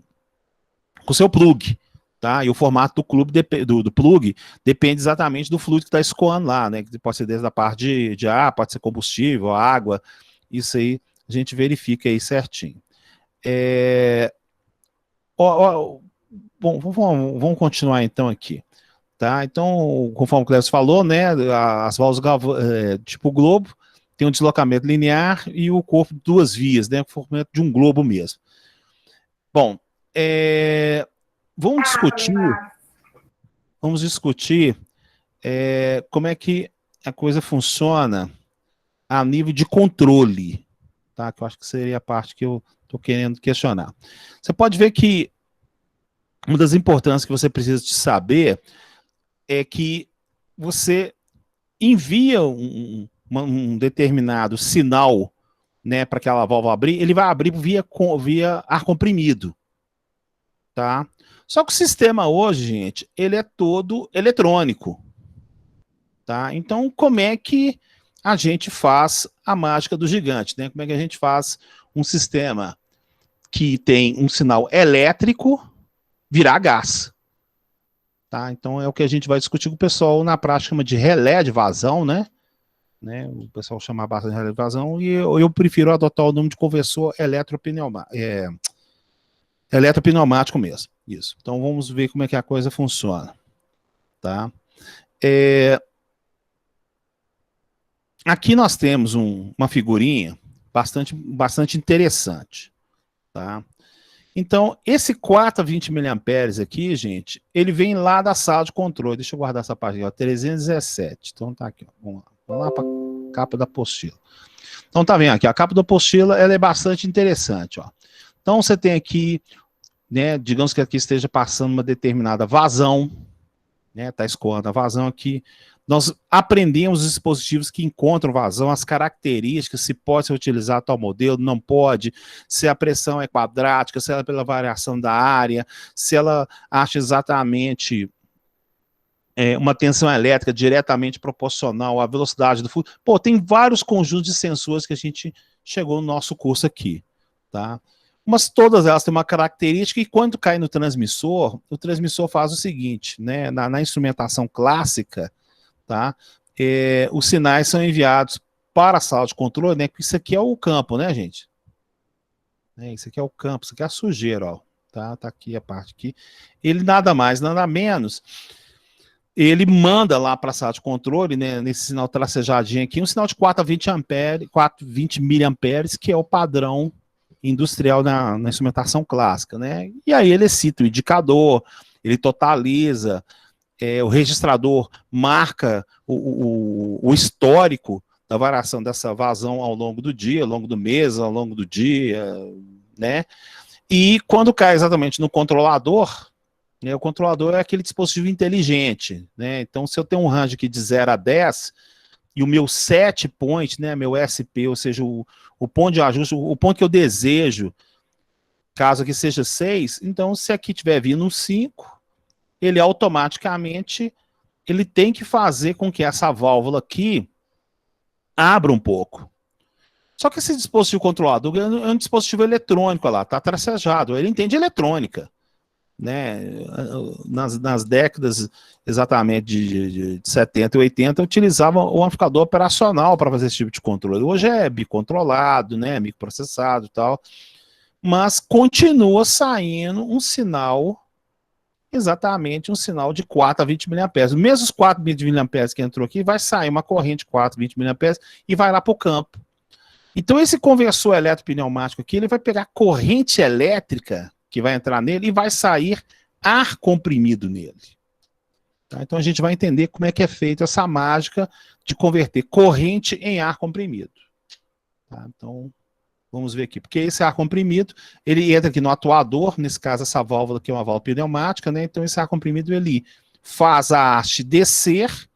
o seu plug, tá? E o formato do plug depende exatamente do fluido que está escoando lá, né? Que pode ser desde a parte de ar, pode ser combustível, água, isso aí a gente verifica aí certinho. Bom, vamos continuar então aqui, tá? Então, conforme o Cléber falou, né, as válvulas tipo globo tem um deslocamento linear e o corpo de 2 vias, né, formato de um globo mesmo. Bom, vamos discutir como é que a coisa funciona a nível de controle, tá? Que eu acho que seria a parte que eu estou querendo questionar. Você pode ver que uma das importâncias que você precisa de saber é que você envia um determinado sinal, né, para aquela válvula abrir, ele vai abrir via ar comprimido, tá? Só que o sistema hoje, gente, ele é todo eletrônico, tá? Então, como é que a gente faz a mágica do gigante, né? Como é que a gente faz um sistema que tem um sinal elétrico virar gás? Tá? Então é o que a gente vai discutir com o pessoal na prática, chama de relé de vazão, né? O pessoal chama bastante de relé de vazão, e eu prefiro adotar o nome de conversor eletropneumático mesmo. Isso. Então vamos ver como é que a coisa funciona. Tá? Aqui nós temos uma figurinha bastante interessante. Tá? Então, esse 4 a 20 mA aqui, gente, ele vem lá da sala de controle. Deixa eu guardar essa página aqui, ó, 317. Então tá aqui, ó. Vamos lá para a capa da apostila. Então tá vendo aqui, a capa da apostila, ela é bastante interessante, ó. Então você tem aqui, né, digamos que aqui esteja passando uma determinada vazão, né, tá escoando a vazão aqui. Nós aprendemos os dispositivos que encontram vazão, as características, se pode ser utilizado tal modelo, não pode, se a pressão é quadrática, se ela é pela variação da área, se ela acha exatamente uma tensão elétrica diretamente proporcional à velocidade do fluxo. Pô, tem vários conjuntos de sensores que a gente chegou no nosso curso aqui, tá? Mas todas elas têm uma característica e quando cai no transmissor, o transmissor faz o seguinte, né? Na instrumentação clássica, tá? Os sinais são enviados para a sala de controle, né? Isso aqui é o campo, né, gente? Isso aqui é o campo, isso aqui é a sujeira, ó. Tá aqui a parte aqui. Ele nada mais, nada menos. Ele manda lá para a sala de controle, né, nesse sinal tracejadinho aqui, um sinal de 4 a 20 amperes, 4 a 20 miliamperes, que é o padrão industrial na instrumentação clássica, né? E aí ele excita o indicador, ele totaliza, o registrador marca o histórico da variação dessa vazão ao longo do dia, ao longo do mês, ao longo do dia, né? E quando cai exatamente no controlador, né, o controlador é aquele dispositivo inteligente, né? Então, se eu tenho um range aqui de 0 a 10, e o meu set point, né, meu SP, ou seja, o ponto de ajuste, o ponto que eu desejo, caso aqui seja 6, então se aqui tiver vindo um 5, ele automaticamente, ele tem que fazer com que essa válvula aqui abra um pouco. Só que esse dispositivo controlador é um dispositivo eletrônico lá, tá tracejado, ele entende eletrônica, né? Nas décadas exatamente de 70 e 80 utilizavam o amplificador operacional para fazer esse tipo de controle. Hoje é bicontrolado, né, microprocessado e tal, mas continua saindo um sinal, exatamente um sinal de 4 a 20 miliamperes. Mesmo os 4 a 20 miliamperes que entrou aqui, vai sair uma corrente de 4 a 20 miliamperes e vai lá para o campo. Então esse conversor eletropneumático aqui, ele vai pegar corrente elétrica que vai entrar nele e vai sair ar comprimido nele. Tá? Então a gente vai entender como é que é feita essa mágica de converter corrente em ar comprimido. Tá? Então vamos ver aqui, porque esse ar comprimido, ele entra aqui no atuador, nesse caso essa válvula aqui é uma válvula pneumática, né? Então esse ar comprimido ele faz a haste descer,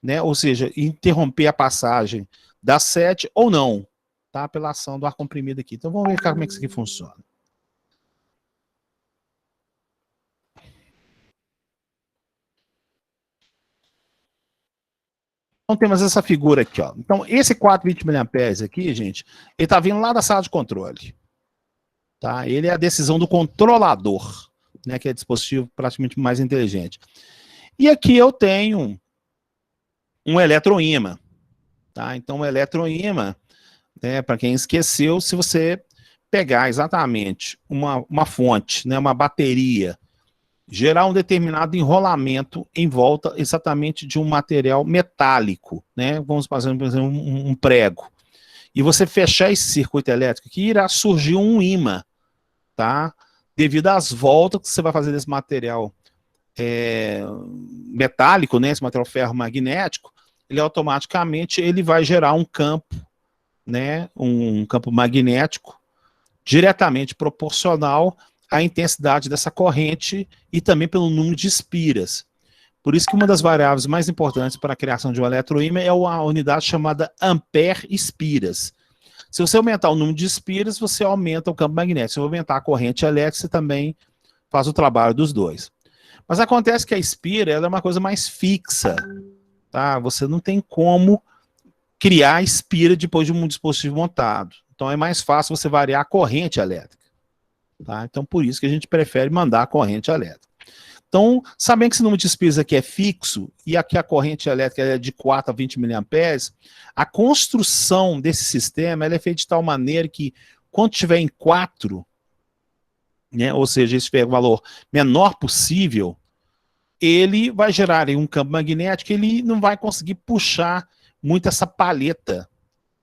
né? Ou seja, interromper a passagem da sete ou não, tá? Pela ação do ar comprimido aqui. Então vamos ver como é que isso aqui funciona. Então temos essa figura aqui, ó. Então esse 420 mA aqui, gente, ele tá vindo lá da sala de controle. Tá? Ele é a decisão do controlador, né, que é dispositivo praticamente mais inteligente. E aqui eu tenho um eletroímã. Tá? Então o eletroímã, né, para quem esqueceu, se você pegar exatamente uma fonte, né, uma bateria, gerar um determinado enrolamento em volta exatamente de um material metálico, né? Vamos fazer, por exemplo, um prego. E você fechar esse circuito elétrico aqui, irá surgir um ímã, tá? Devido às voltas que você vai fazer desse material metálico, né? Esse material ferromagnético, ele automaticamente ele vai gerar um campo, né? Um campo magnético diretamente proporcional a intensidade dessa corrente e também pelo número de espiras. Por isso que uma das variáveis mais importantes para a criação de um eletroímã é a unidade chamada ampere-espiras. Se você aumentar o número de espiras, você aumenta o campo magnético. Se você aumentar a corrente elétrica, você também faz o trabalho dos dois. Mas acontece que a espira ela é uma coisa mais fixa. Tá? Você não tem como criar espira depois de um dispositivo montado. Então é mais fácil você variar a corrente elétrica. Tá? Então, por isso que a gente prefere mandar a corrente elétrica. Então, sabendo que esse número de espiras aqui é fixo, e aqui a corrente elétrica é de 4 a 20 mA, a construção desse sistema ela é feita de tal maneira que, quando tiver em 4, né, ou seja, esse tiver o valor menor possível, ele vai gerar um campo magnético e ele não vai conseguir puxar muito essa paleta.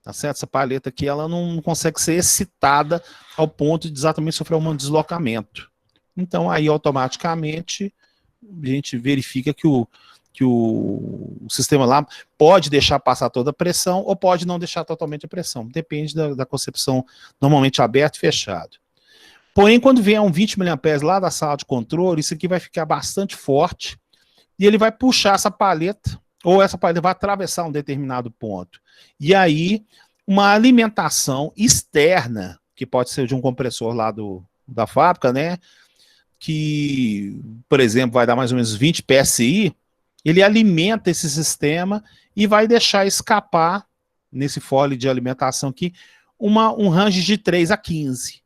Tá certo? Essa paleta aqui, ela não consegue ser excitada ao ponto de exatamente sofrer um deslocamento. Então, aí, automaticamente, a gente verifica que o sistema lá pode deixar passar toda a pressão ou pode não deixar totalmente a pressão. Depende da concepção, normalmente aberto e fechado. Porém, quando vier um 20 mA lá da sala de controle, isso aqui vai ficar bastante forte e ele vai puxar essa paleta ou essa parede vai atravessar um determinado ponto. E aí, uma alimentação externa, que pode ser de um compressor lá da fábrica, né? Que, por exemplo, vai dar mais ou menos 20 PSI, ele alimenta esse sistema e vai deixar escapar, nesse fole de alimentação aqui, um range de 3 a 15.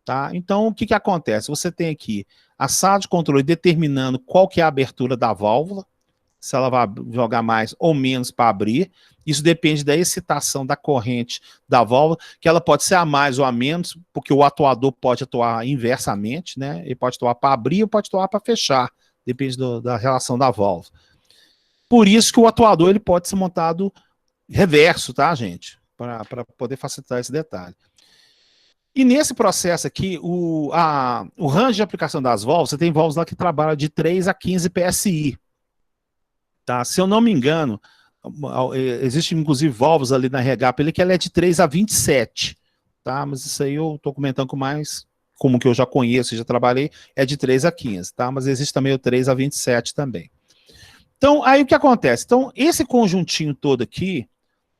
Tá? Então, o que acontece? Você tem aqui a sala de controle determinando qual que é a abertura da válvula, se ela vai jogar mais ou menos para abrir. Isso depende da excitação da corrente da válvula, que ela pode ser a mais ou a menos, porque o atuador pode atuar inversamente, né? Ele pode atuar para abrir ou pode atuar para fechar, depende da relação da válvula. Por isso que o atuador ele pode ser montado reverso, tá, gente? Para poder facilitar esse detalhe. E nesse processo aqui, o range de aplicação das válvulas, você tem válvulas lá que trabalham de 3 a 15 PSI. Tá? Se eu não me engano, existe inclusive válvulas ali na regapa, que ela é de 3 a 27. Tá? Mas isso aí eu estou comentando com mais, como que eu já conheço, já trabalhei, é de 3 a 15. Tá? Mas existe também o 3 a 27 também. Então, aí o que acontece? Então, esse conjuntinho todo aqui,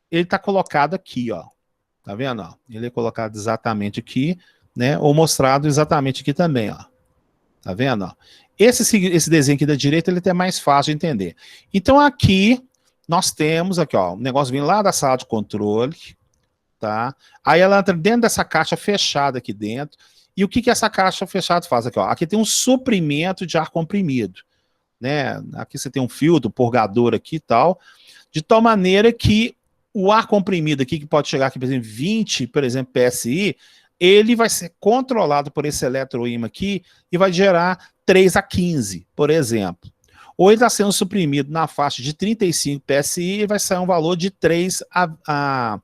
ele está colocado aqui, ó. Tá vendo? Ó? Ele é colocado exatamente aqui, né? Ou mostrado exatamente aqui também, ó. Tá vendo? Ó? Esse desenho aqui da direita, ele é mais fácil de entender. Então, aqui, nós temos aqui, ó, um negócio vindo lá da sala de controle, tá? Aí ela entra dentro dessa caixa fechada aqui dentro. E o que essa caixa fechada faz aqui, ó? Aqui tem um suprimento de ar comprimido, né? Aqui você tem um filtro, purgador aqui e tal, de tal maneira que o ar comprimido aqui, que pode chegar aqui, por exemplo, 20, por exemplo, PSI, ele vai ser controlado por esse eletroímã aqui e vai gerar 3 a 15, por exemplo. Ou ele está sendo suprimido na faixa de 35 PSI e vai sair um valor de 3 a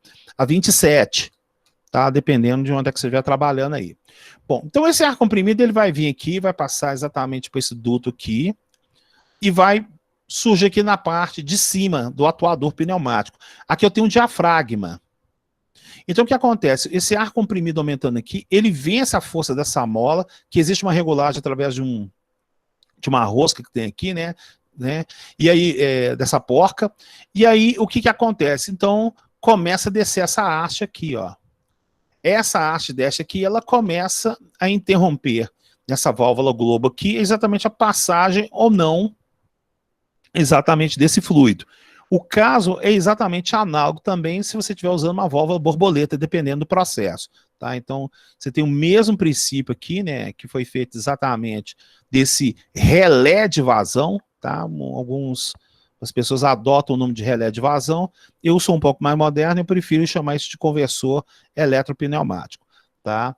27, tá? Dependendo de onde é que você estiver trabalhando aí. Bom, então esse ar comprimido ele vai vir aqui, vai passar exatamente por esse duto aqui e vai surge aqui na parte de cima do atuador pneumático. Aqui eu tenho um diafragma. Então o que acontece? Esse ar comprimido aumentando aqui, ele vence a força dessa mola, que existe uma regulagem através de uma rosca que tem aqui, né? E aí, dessa porca. E aí, o que acontece? Então, começa a descer essa haste aqui, ó. Essa haste desce aqui, ela começa a interromper nessa válvula globo aqui, exatamente a passagem ou não exatamente desse fluido. O caso é exatamente análogo também se você estiver usando uma válvula borboleta, dependendo do processo. Tá? Então, você tem o mesmo princípio aqui, né, que foi feito exatamente desse relé de vazão. Tá? As pessoas adotam o nome de relé de vazão. Eu sou um pouco mais moderno, eu prefiro chamar isso de conversor eletropneumático. Tá?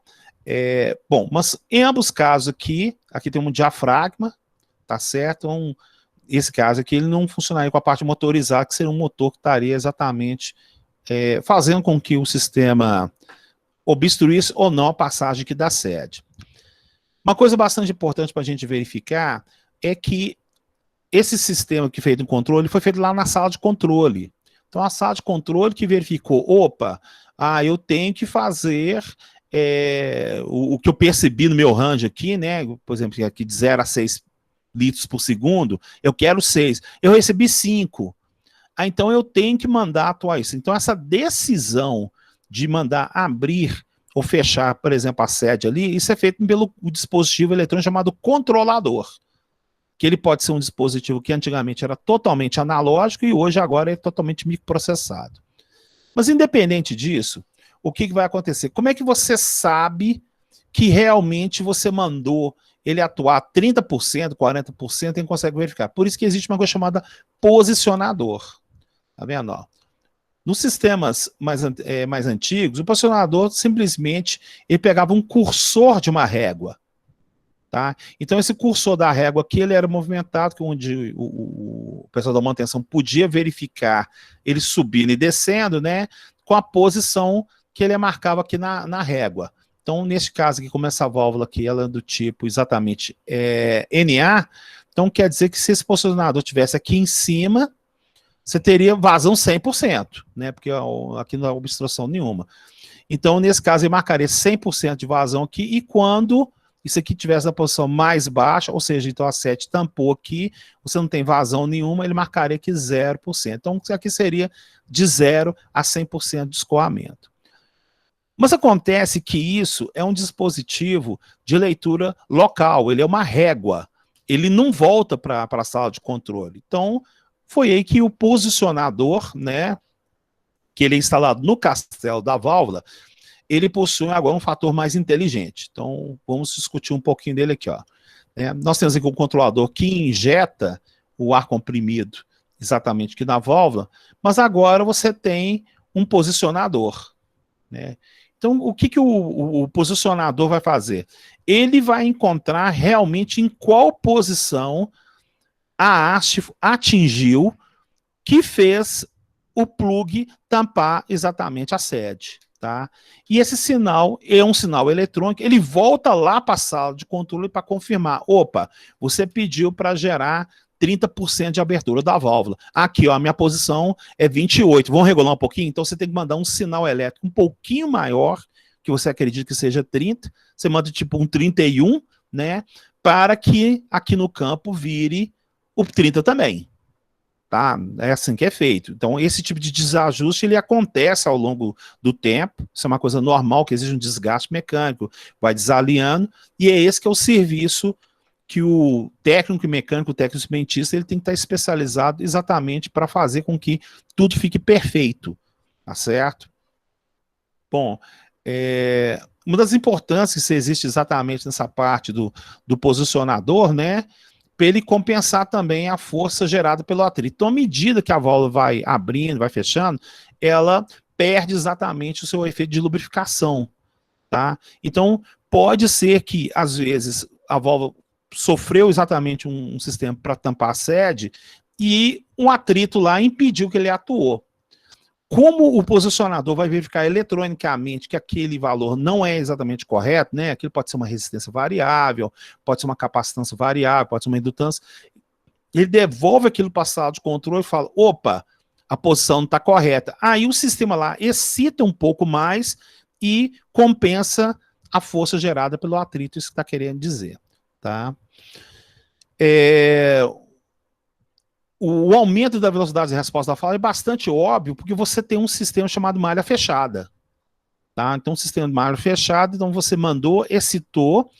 Bom, mas em ambos os casos aqui tem um diafragma, tá certo? Esse caso aqui, ele não funcionaria com a parte motorizada, que seria um motor que estaria exatamente fazendo com que o sistema obstruísse ou não a passagem aqui da sede. Uma coisa bastante importante para a gente verificar é que esse sistema que fez no controle foi feito lá na sala de controle. Então, a sala de controle que verificou, opa, eu tenho que fazer o que eu percebi no meu range aqui, né? Por exemplo, aqui de 0 a 6 litros por segundo, eu quero 6. Eu recebi 5. Então eu tenho que mandar atuar isso. Então essa decisão de mandar abrir ou fechar, por exemplo, a sede ali, isso é feito pelo dispositivo eletrônico chamado controlador, que ele pode ser um dispositivo que antigamente era totalmente analógico e hoje agora é totalmente microprocessado. Mas independente disso, o que vai acontecer? Como é que você sabe que realmente você mandou ele atuar 30%, 40%, e consegue verificar? Por isso que existe uma coisa chamada posicionador. Tá vendo? Ó? Nos sistemas mais antigos, o posicionador simplesmente ele pegava um cursor de uma régua. Tá? Então esse cursor da régua aqui ele era movimentado, onde o pessoal da manutenção podia verificar ele subindo e descendo, né, com a posição que ele marcava aqui na régua. Então, nesse caso aqui, como essa válvula aqui, ela é do tipo exatamente NA, então quer dizer que se esse posicionador estivesse aqui em cima, você teria vazão 100%, né? Porque aqui não há obstrução nenhuma. Então, nesse caso, ele marcaria 100% de vazão aqui, e quando isso aqui tivesse na posição mais baixa, ou seja, então a sede tampou aqui, você não tem vazão nenhuma, ele marcaria aqui 0%. Então, aqui seria de 0 a 100% de escoamento. Mas acontece que isso é um dispositivo de leitura local, ele é uma régua, ele não volta para a sala de controle. Então, foi aí que o posicionador, né, que ele é instalado no castelo da válvula, ele possui agora um fator mais inteligente. Então, vamos discutir um pouquinho dele aqui, ó. Nós temos aqui um controlador que injeta o ar comprimido exatamente aqui na válvula, mas agora você tem um posicionador, né? Então, o que o posicionador vai fazer? Ele vai encontrar realmente em qual posição a haste atingiu que fez o plug tampar exatamente a sede, tá? E esse sinal é um sinal eletrônico, ele volta lá para a sala de controle para confirmar. Opa, você pediu para gerar 30% de abertura da válvula. Aqui, ó, a minha posição é 28. Vamos regular um pouquinho? Então você tem que mandar um sinal elétrico um pouquinho maior, que você acredita que seja 30. Você manda tipo um 31, né? Para que aqui no campo vire o 30 também. Tá? É assim que é feito. Então, esse tipo de desajuste, ele acontece ao longo do tempo, isso é uma coisa normal, que exige um desgaste mecânico, vai desalinhando, e é esse que é o serviço que o técnico mecânico, o técnico cimentista, ele tem que estar especializado exatamente para fazer com que tudo fique perfeito, tá certo? Bom, uma das importâncias que existe exatamente nessa parte do posicionador, né, para ele compensar também a força gerada pelo atrito. Então, à medida que a válvula vai abrindo, vai fechando, ela perde exatamente o seu efeito de lubrificação, tá? Então, pode ser que, às vezes, a válvula sofreu exatamente um sistema para tampar a sede e um atrito lá impediu que ele atuou. Como o posicionador vai verificar eletronicamente que aquele valor não é exatamente correto, né? Aquilo pode ser uma resistência variável, pode ser uma capacitância variável, pode ser uma indutância. Ele devolve aquilo para a sala de controle e fala, opa, a posição não está correta. Aí o sistema lá excita um pouco mais e compensa a força gerada pelo atrito, isso que está querendo dizer, tá? O aumento da velocidade de resposta da fala é bastante óbvio, porque você tem um sistema chamado malha fechada. Tá? Então, um sistema de malha fechada, então você mandou, excitou,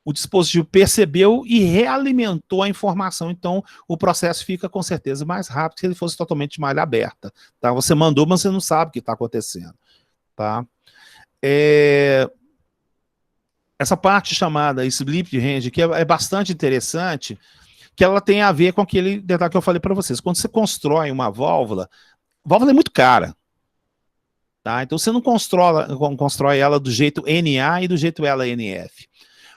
o dispositivo percebeu e realimentou a informação. Então, o processo fica com certeza mais rápido se ele fosse totalmente de malha aberta. Tá? Você mandou, mas você não sabe o que está acontecendo. Tá? Essa parte chamada split range, que é bastante interessante, que ela tem a ver com aquele detalhe que eu falei para vocês. Quando você constrói uma válvula, a válvula é muito cara. Tá? Então você não constrói ela do jeito NA e do jeito ela NF.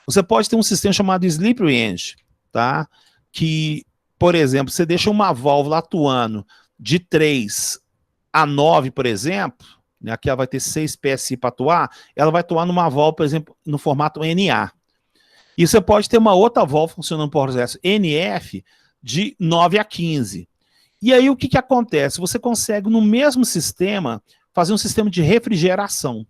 Você pode ter um sistema chamado slip range, tá? Que, por exemplo, você deixa uma válvula atuando de 3 a 9, por exemplo, né? Aqui ela vai ter 6 PSI para atuar, ela vai atuar numa válvula, por exemplo, no formato NA. E você pode ter uma outra válvula funcionando por processo NF de 9 a 15. E aí o que acontece? Você consegue, no mesmo sistema, fazer um sistema de refrigeração.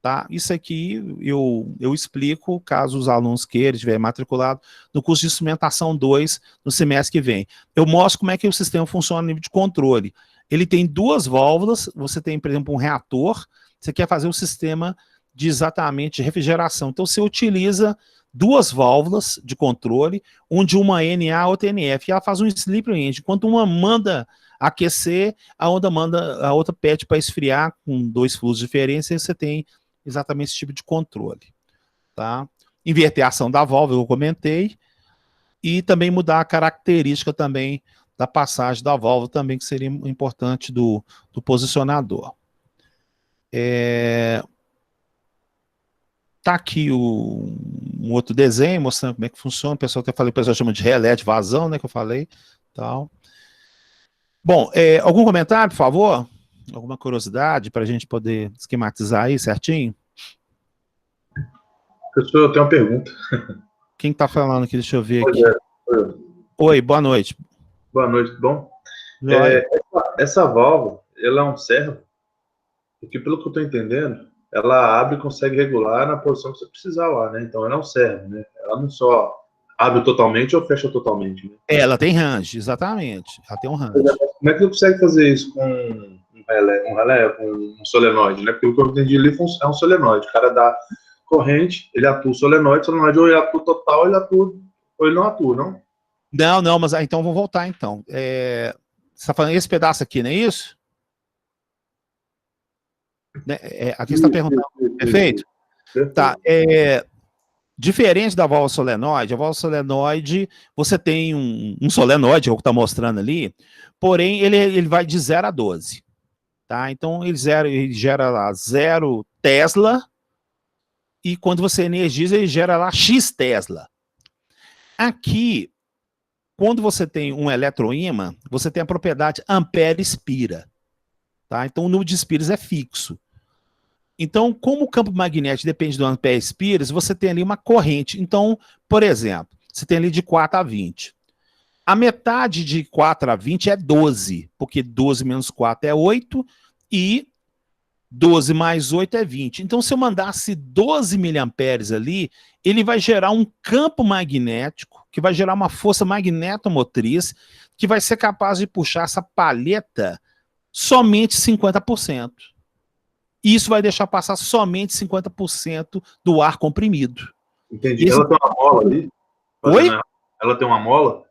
Tá? Isso aqui eu explico, caso os alunos queiram, estiverem matriculados, no curso de instrumentação 2, no semestre que vem. Eu mostro como é que o sistema funciona no nível de controle. Ele tem 2 válvulas, você tem, por exemplo, um reator, você quer fazer um sistema de exatamente refrigeração. Então você utiliza 2 válvulas de controle, onde uma NA, outra NF, e ela faz um slip range. Enquanto uma manda aquecer, a outra pede para esfriar com 2 fluxos diferentes, e você tem exatamente esse tipo de controle. Tá? Inverter a ação da válvula, eu comentei, e também mudar a característica também da passagem da válvula, também, que seria importante do posicionador. Tá aqui um outro desenho mostrando como é que funciona. O pessoal que eu falei, o pessoal chama de relé de vazão, né, que eu falei. Tal. Bom, algum comentário, por favor? Alguma curiosidade para a gente poder esquematizar aí certinho? Professor, eu tenho uma pergunta. Quem está falando aqui? Deixa eu ver aqui. Oi, boa noite. Boa noite, tudo bom? Essa válvula, ela é um servo? Porque pelo que eu estou entendendo, ela abre e consegue regular na posição que você precisar lá, né? Então ela não serve, né? Ela não só abre totalmente ou fecha totalmente, né? Ela tem range, exatamente. Ela tem um range. Como é que você consegue fazer isso com relé, com um solenoide, né? Porque o que eu entendi ali é um solenoide. O cara dá corrente, ele atua o solenoide ou ele atua total, ele atua, ou ele não atua, não? Não, mas então vou voltar então. Você está falando esse pedaço aqui, não é isso? Aqui você está perguntando. Perfeito? Tá. Diferente da válvula solenoide, a válvula solenoide, você tem um solenoide, é o que está mostrando ali, porém ele vai de 0 a 12. Tá? Então ele gera lá 0 Tesla, e quando você energiza, ele gera lá X Tesla. Aqui, quando você tem um eletroímã, você tem a propriedade ampere-espira. Tá? Então o número de espiras é fixo. Então, como o campo magnético depende do ampere-espiras, você tem ali uma corrente. Então, por exemplo, você tem ali de 4 a 20. A metade de 4 a 20 é 12, porque 12 menos 4 é 8 e 12 mais 8 é 20. Então, se eu mandasse 12 miliamperes ali, ele vai gerar um campo magnético, que vai gerar uma força magnetomotriz, que vai ser capaz de puxar essa palheta somente 50%. E isso vai deixar passar somente 50% do ar comprimido. Entendi. Ela tem uma mola ali? Oi? Ela tem uma mola?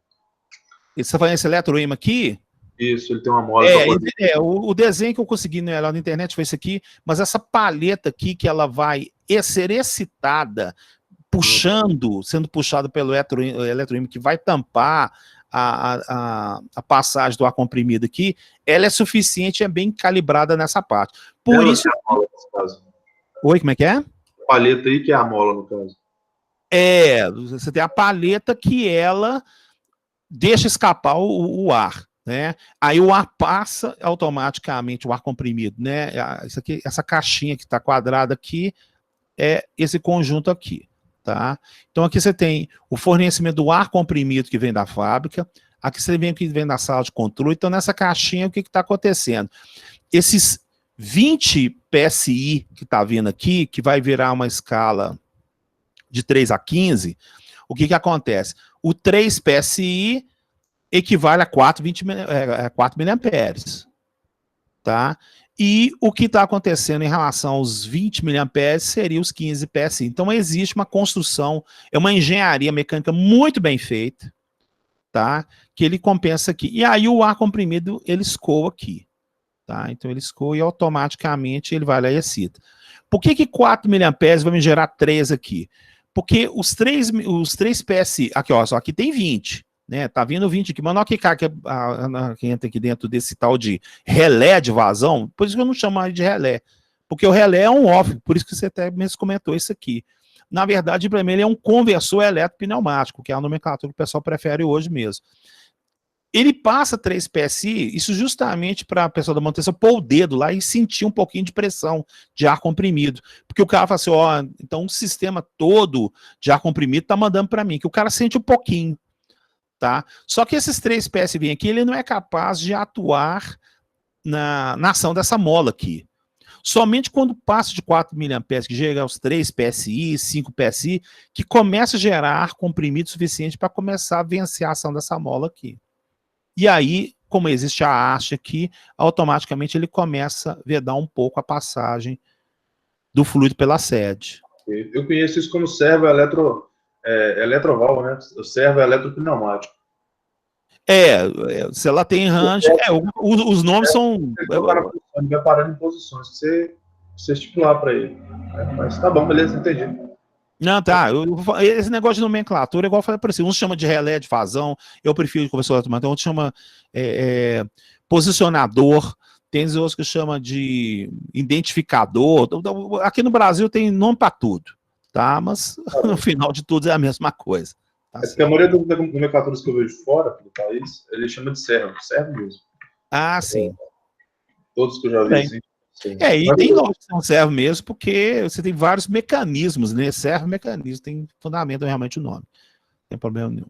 Você está falando esse eletroímã aqui? Isso, ele tem uma mola. O desenho que eu consegui lá na internet foi esse aqui, mas essa paleta aqui que ela vai ser excitada, sendo puxada pelo eletroímã que vai tampar a passagem do ar comprimido aqui, ela é suficiente e é bem calibrada nessa parte. Por isso... a mola, nesse caso. Oi, como é que é? A paleta aí que é a mola, no caso. Você tem a paleta que ela deixa escapar o ar, né? Aí o ar passa automaticamente, o ar comprimido, né? Isso aqui, essa caixinha que está quadrada aqui é esse conjunto aqui, tá? Então aqui você tem o fornecimento do ar comprimido que vem da fábrica, aqui você vem que vem da sala de controle. Então nessa caixinha o que está acontecendo? Esses 20 PSI que está vindo aqui, que vai virar uma escala de 3 a 15, o que acontece? O 3 PSI equivale a 4 miliamperes, tá? E o que está acontecendo em relação aos 20 miliamperes seria os 15 PSI. Então existe uma construção, é uma engenharia mecânica muito bem feita, tá? Que ele compensa aqui. E aí o ar comprimido, ele escoa aqui, tá? Então ele escoa e automaticamente ele vai lá e excita. Por que 4 miliamperes vai me gerar 3 aqui? Porque os 3 PSI, aqui ó, só aqui tem 20, né? Tá vindo 20 aqui, mas não que entra aqui dentro desse tal de relé de vazão, por isso que eu não chamo de relé, porque o relé é um off, por isso que você até mesmo comentou isso aqui. Na verdade, para mim, ele é um conversor eletropneumático, que é a nomenclatura que o pessoal prefere hoje mesmo. Ele passa 3 PSI, isso justamente para a pessoa da manutenção pôr o dedo lá e sentir um pouquinho de pressão de ar comprimido. Porque o cara fala assim, ó, então o sistema todo de ar comprimido tá mandando para mim, que o cara sente um pouquinho, tá? Só que esses 3 PSI vêm aqui, ele não é capaz de atuar na ação dessa mola aqui. Somente quando passa de 4 miliamperes, que chega aos 3 PSI, 5 PSI, que começa a gerar ar comprimido suficiente para começar a vencer a ação dessa mola aqui. E aí, como existe a haste aqui, automaticamente ele começa a vedar um pouco a passagem do fluido pela sede. Eu conheço isso como servo eletroválvulo, né? O servo eletropneumático. Se ela tem range, os nomes são... Ele vai parando em posições que você estipular para ele. Mas tá bom, beleza, entendi. Não, tá. Esse negócio de nomenclatura, igual eu falei para você, uns chama de relé de vazão, eu prefiro de conversor automático, outros chama posicionador, tem outros que chama de identificador. Aqui no Brasil tem nome para tudo, tá? Mas no final de tudo é a mesma coisa. Tá, porque a maioria das nomenclaturas que eu vejo fora do país, ele chama de servo mesmo. Ah, sim. Todos que eu já vi, assim. E tem lógico que não serve mesmo, porque você tem vários mecanismos, né? Serve mecanismo, tem fundamento realmente o nome. Não tem problema nenhum.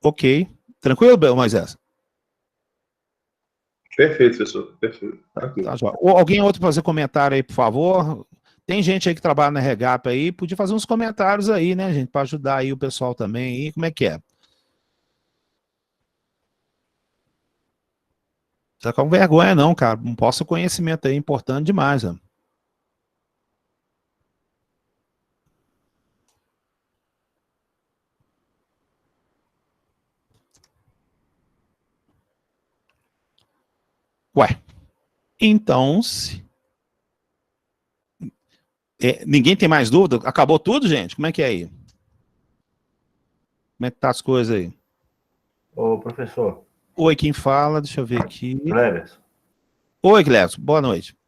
Ok. Tranquilo, Moisés? Perfeito, professor. Perfeito. Tá, joia. Ou alguém outro fazer comentário aí, por favor? Tem gente aí que trabalha na Regap aí, podia fazer uns comentários aí, né, gente, para ajudar aí o pessoal também aí, como é que é? Não tá com vergonha não, cara, não posso conhecimento aí, importante demais, ó. Ué, então, ninguém tem mais dúvida? Acabou tudo, gente? Como é que é aí? Como é que tá as coisas aí? Ô, professor. Oi, quem fala? Deixa eu ver aqui. Cleverson. Oi, Cleverson, boa noite.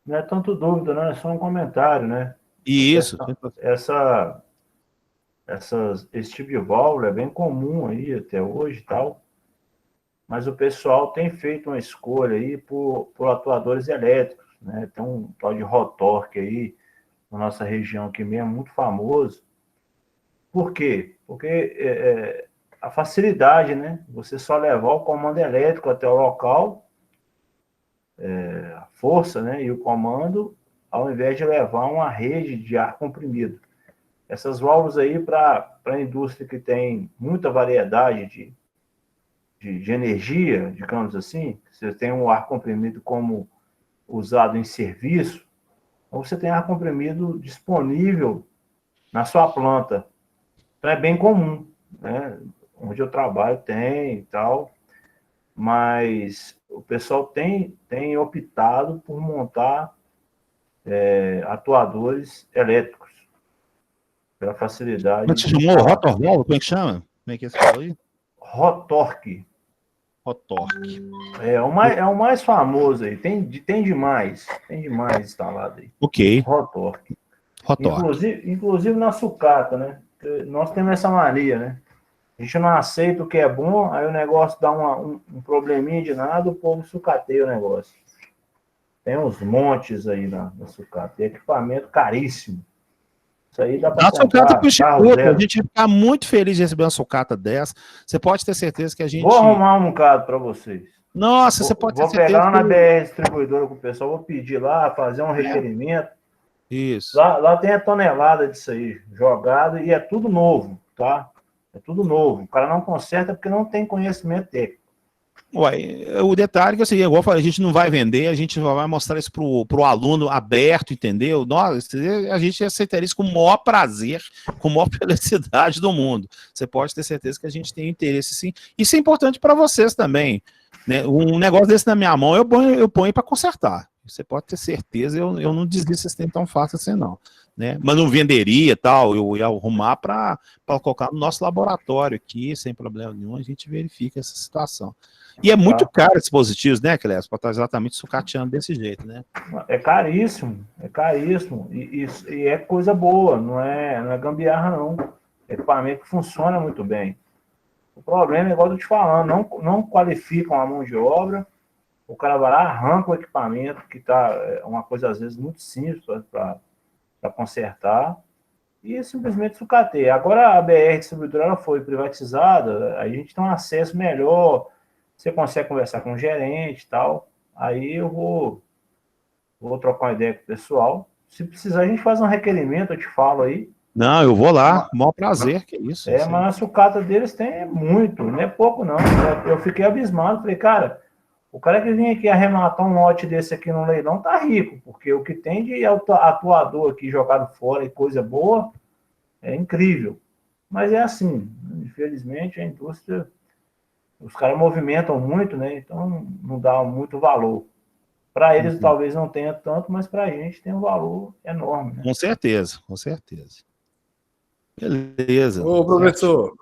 Não é tanto dúvida, não, é só um comentário, né? Isso. Esse tipo de válvula é bem comum aí até hoje e tal, mas o pessoal tem feito uma escolha aí por atuadores elétricos, né? Tem um tal de Rotorque aí, na nossa região aqui mesmo, muito famoso. Por quê? Porque a facilidade, né? Você só levar o comando elétrico até o local, a força, né? E o comando, ao invés de levar uma rede de ar comprimido. Essas válvulas aí, para a indústria que tem muita variedade de energia, digamos assim, você tem um ar comprimido como usado em serviço, ou você tem ar comprimido disponível na sua planta. Então é bem comum, né? Onde eu trabalho tem e tal, mas o pessoal tem optado por montar atuadores elétricos, pela facilidade Como é que você de chamou? instalar. Rotorval? Como é que chama? Como é que você falou aí? Rotorque. Rotorque. É o mais famoso aí. Tem demais. Tem demais instalado aí. Ok. Rotorque. Rotorque. Inclusive na sucata, né? Nós temos essa mania, né? A gente não aceita o que é bom, aí o negócio dá um probleminha de nada, o povo sucateia o negócio. Tem uns montes aí na sucata. Tem equipamento caríssimo. Isso aí dá para Dá sucata comprar pro carro Instituto. A zero. gente vai ficar muito feliz de receber uma sucata dessa. Você pode ter certeza que a gente. Vou arrumar um bocado para vocês. Nossa, você pode ter Vou certeza pegar lá na que. BR Distribuidora com o pessoal, vou pedir lá, fazer um requerimento. Isso. Lá tem a tonelada disso aí, jogado, e é tudo novo, tá? É tudo novo. O cara não conserta porque não tem conhecimento técnico. Uai, o detalhe é que assim, igual eu falei, a gente não vai vender, a gente vai mostrar isso pro aluno aberto, entendeu? Nós, a gente aceitaria isso com o maior prazer, com a maior felicidade do mundo. Você pode ter certeza que a gente tem interesse sim. Isso é importante para vocês também, né? Um negócio desse na minha mão, eu ponho para consertar. Você pode ter certeza, eu não desisto assim tão fácil assim, não. Né? Mas não venderia tal, eu ia arrumar para colocar no nosso laboratório aqui, sem problema nenhum, a gente verifica essa situação. E é muito caro esses dispositivos, né, Clécio, para estar exatamente sucateando desse jeito, né? É caríssimo, e é coisa boa, não é gambiarra, não. É equipamento que funciona muito bem. O problema é, igual eu tô te falando, não qualificam a mão de obra, o cara vai lá, arranca o equipamento, que tá uma coisa, às vezes, muito simples para consertar, e simplesmente sucateia. Agora a BR Distribuidora ela foi privatizada, a gente tem um acesso melhor, você consegue conversar com o gerente e tal, aí eu vou trocar uma ideia com o pessoal. Se precisar, a gente faz um requerimento, eu te falo aí. Não, eu vou lá, com o maior prazer, que é isso. Mas a sucata deles tem muito, não é pouco não. Eu fiquei abismado, falei, cara, o cara que vinha aqui arrematar um lote desse aqui no leilão tá rico, porque o que tem de atuador aqui jogado fora e coisa boa é incrível. Mas é assim, infelizmente a indústria, os caras movimentam muito, né? Então não dá muito valor. Para eles talvez não tenha tanto, mas para a gente tem um valor enorme. Né? Com certeza, com certeza. Beleza. Ô, professor,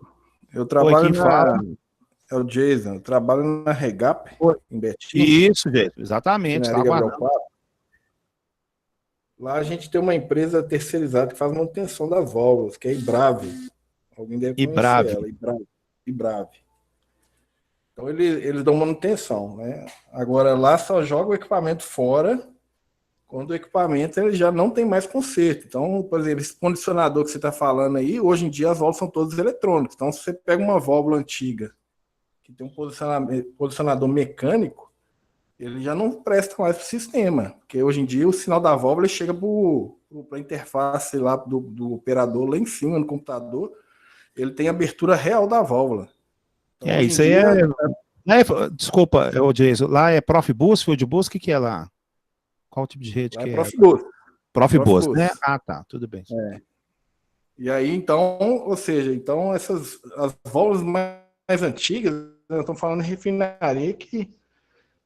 eu trabalho fala? É o Jason, eu trabalho na Regap, em Betim. Isso, gente, exatamente. Tá lá a gente tem uma empresa terceirizada que faz manutenção das válvulas, que é a Ibrave. Alguém deve conhecer ela, Ibrave. Então eles dão manutenção, né? Agora lá só joga o equipamento fora quando o equipamento ele já não tem mais conserto. Então, por exemplo, esse condicionador que você está falando aí, hoje em dia as válvulas são todas eletrônicas. Então, se você pega uma válvula antiga que tem um posicionador mecânico, ele já não presta mais para o sistema, porque hoje em dia o sinal da válvula chega para a interface lá do operador lá em cima no computador, ele tem abertura real da válvula. Então, isso aí desculpa, Jason, lá é Profibus, Fieldbus, o que é lá? Qual tipo de rede que é? Profibus. Profibus, né? Ah, tá, tudo bem. E aí, então, ou seja, então as válvulas mais antigas, nós estamos falando de refinaria que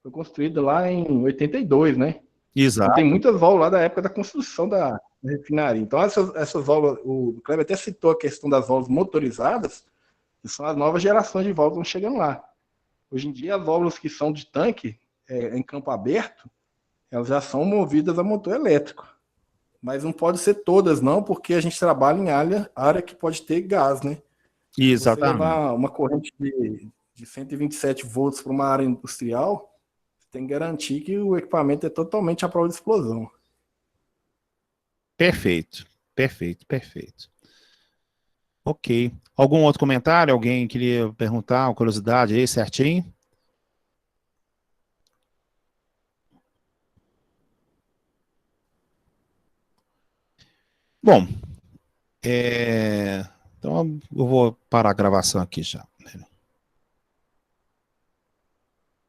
foi construída lá em 82, né? Exato. Então, tem muitas válvulas lá da época da construção da refinaria. Então, essas válvulas, o Kleber até citou a questão das válvulas motorizadas, que são as novas gerações de válvulas que estão chegando lá. Hoje em dia, as válvulas que são de tanque, em campo aberto, elas já são movidas a motor elétrico. Mas não pode ser todas, não, porque a gente trabalha em área que pode ter gás, né? Exatamente. Se você levar uma corrente de 127 volts para uma área industrial, você tem que garantir que o equipamento é totalmente à prova de explosão. Perfeito. Ok. Algum outro comentário? Alguém queria perguntar, uma curiosidade aí, certinho? Bom, então eu vou parar a gravação aqui já.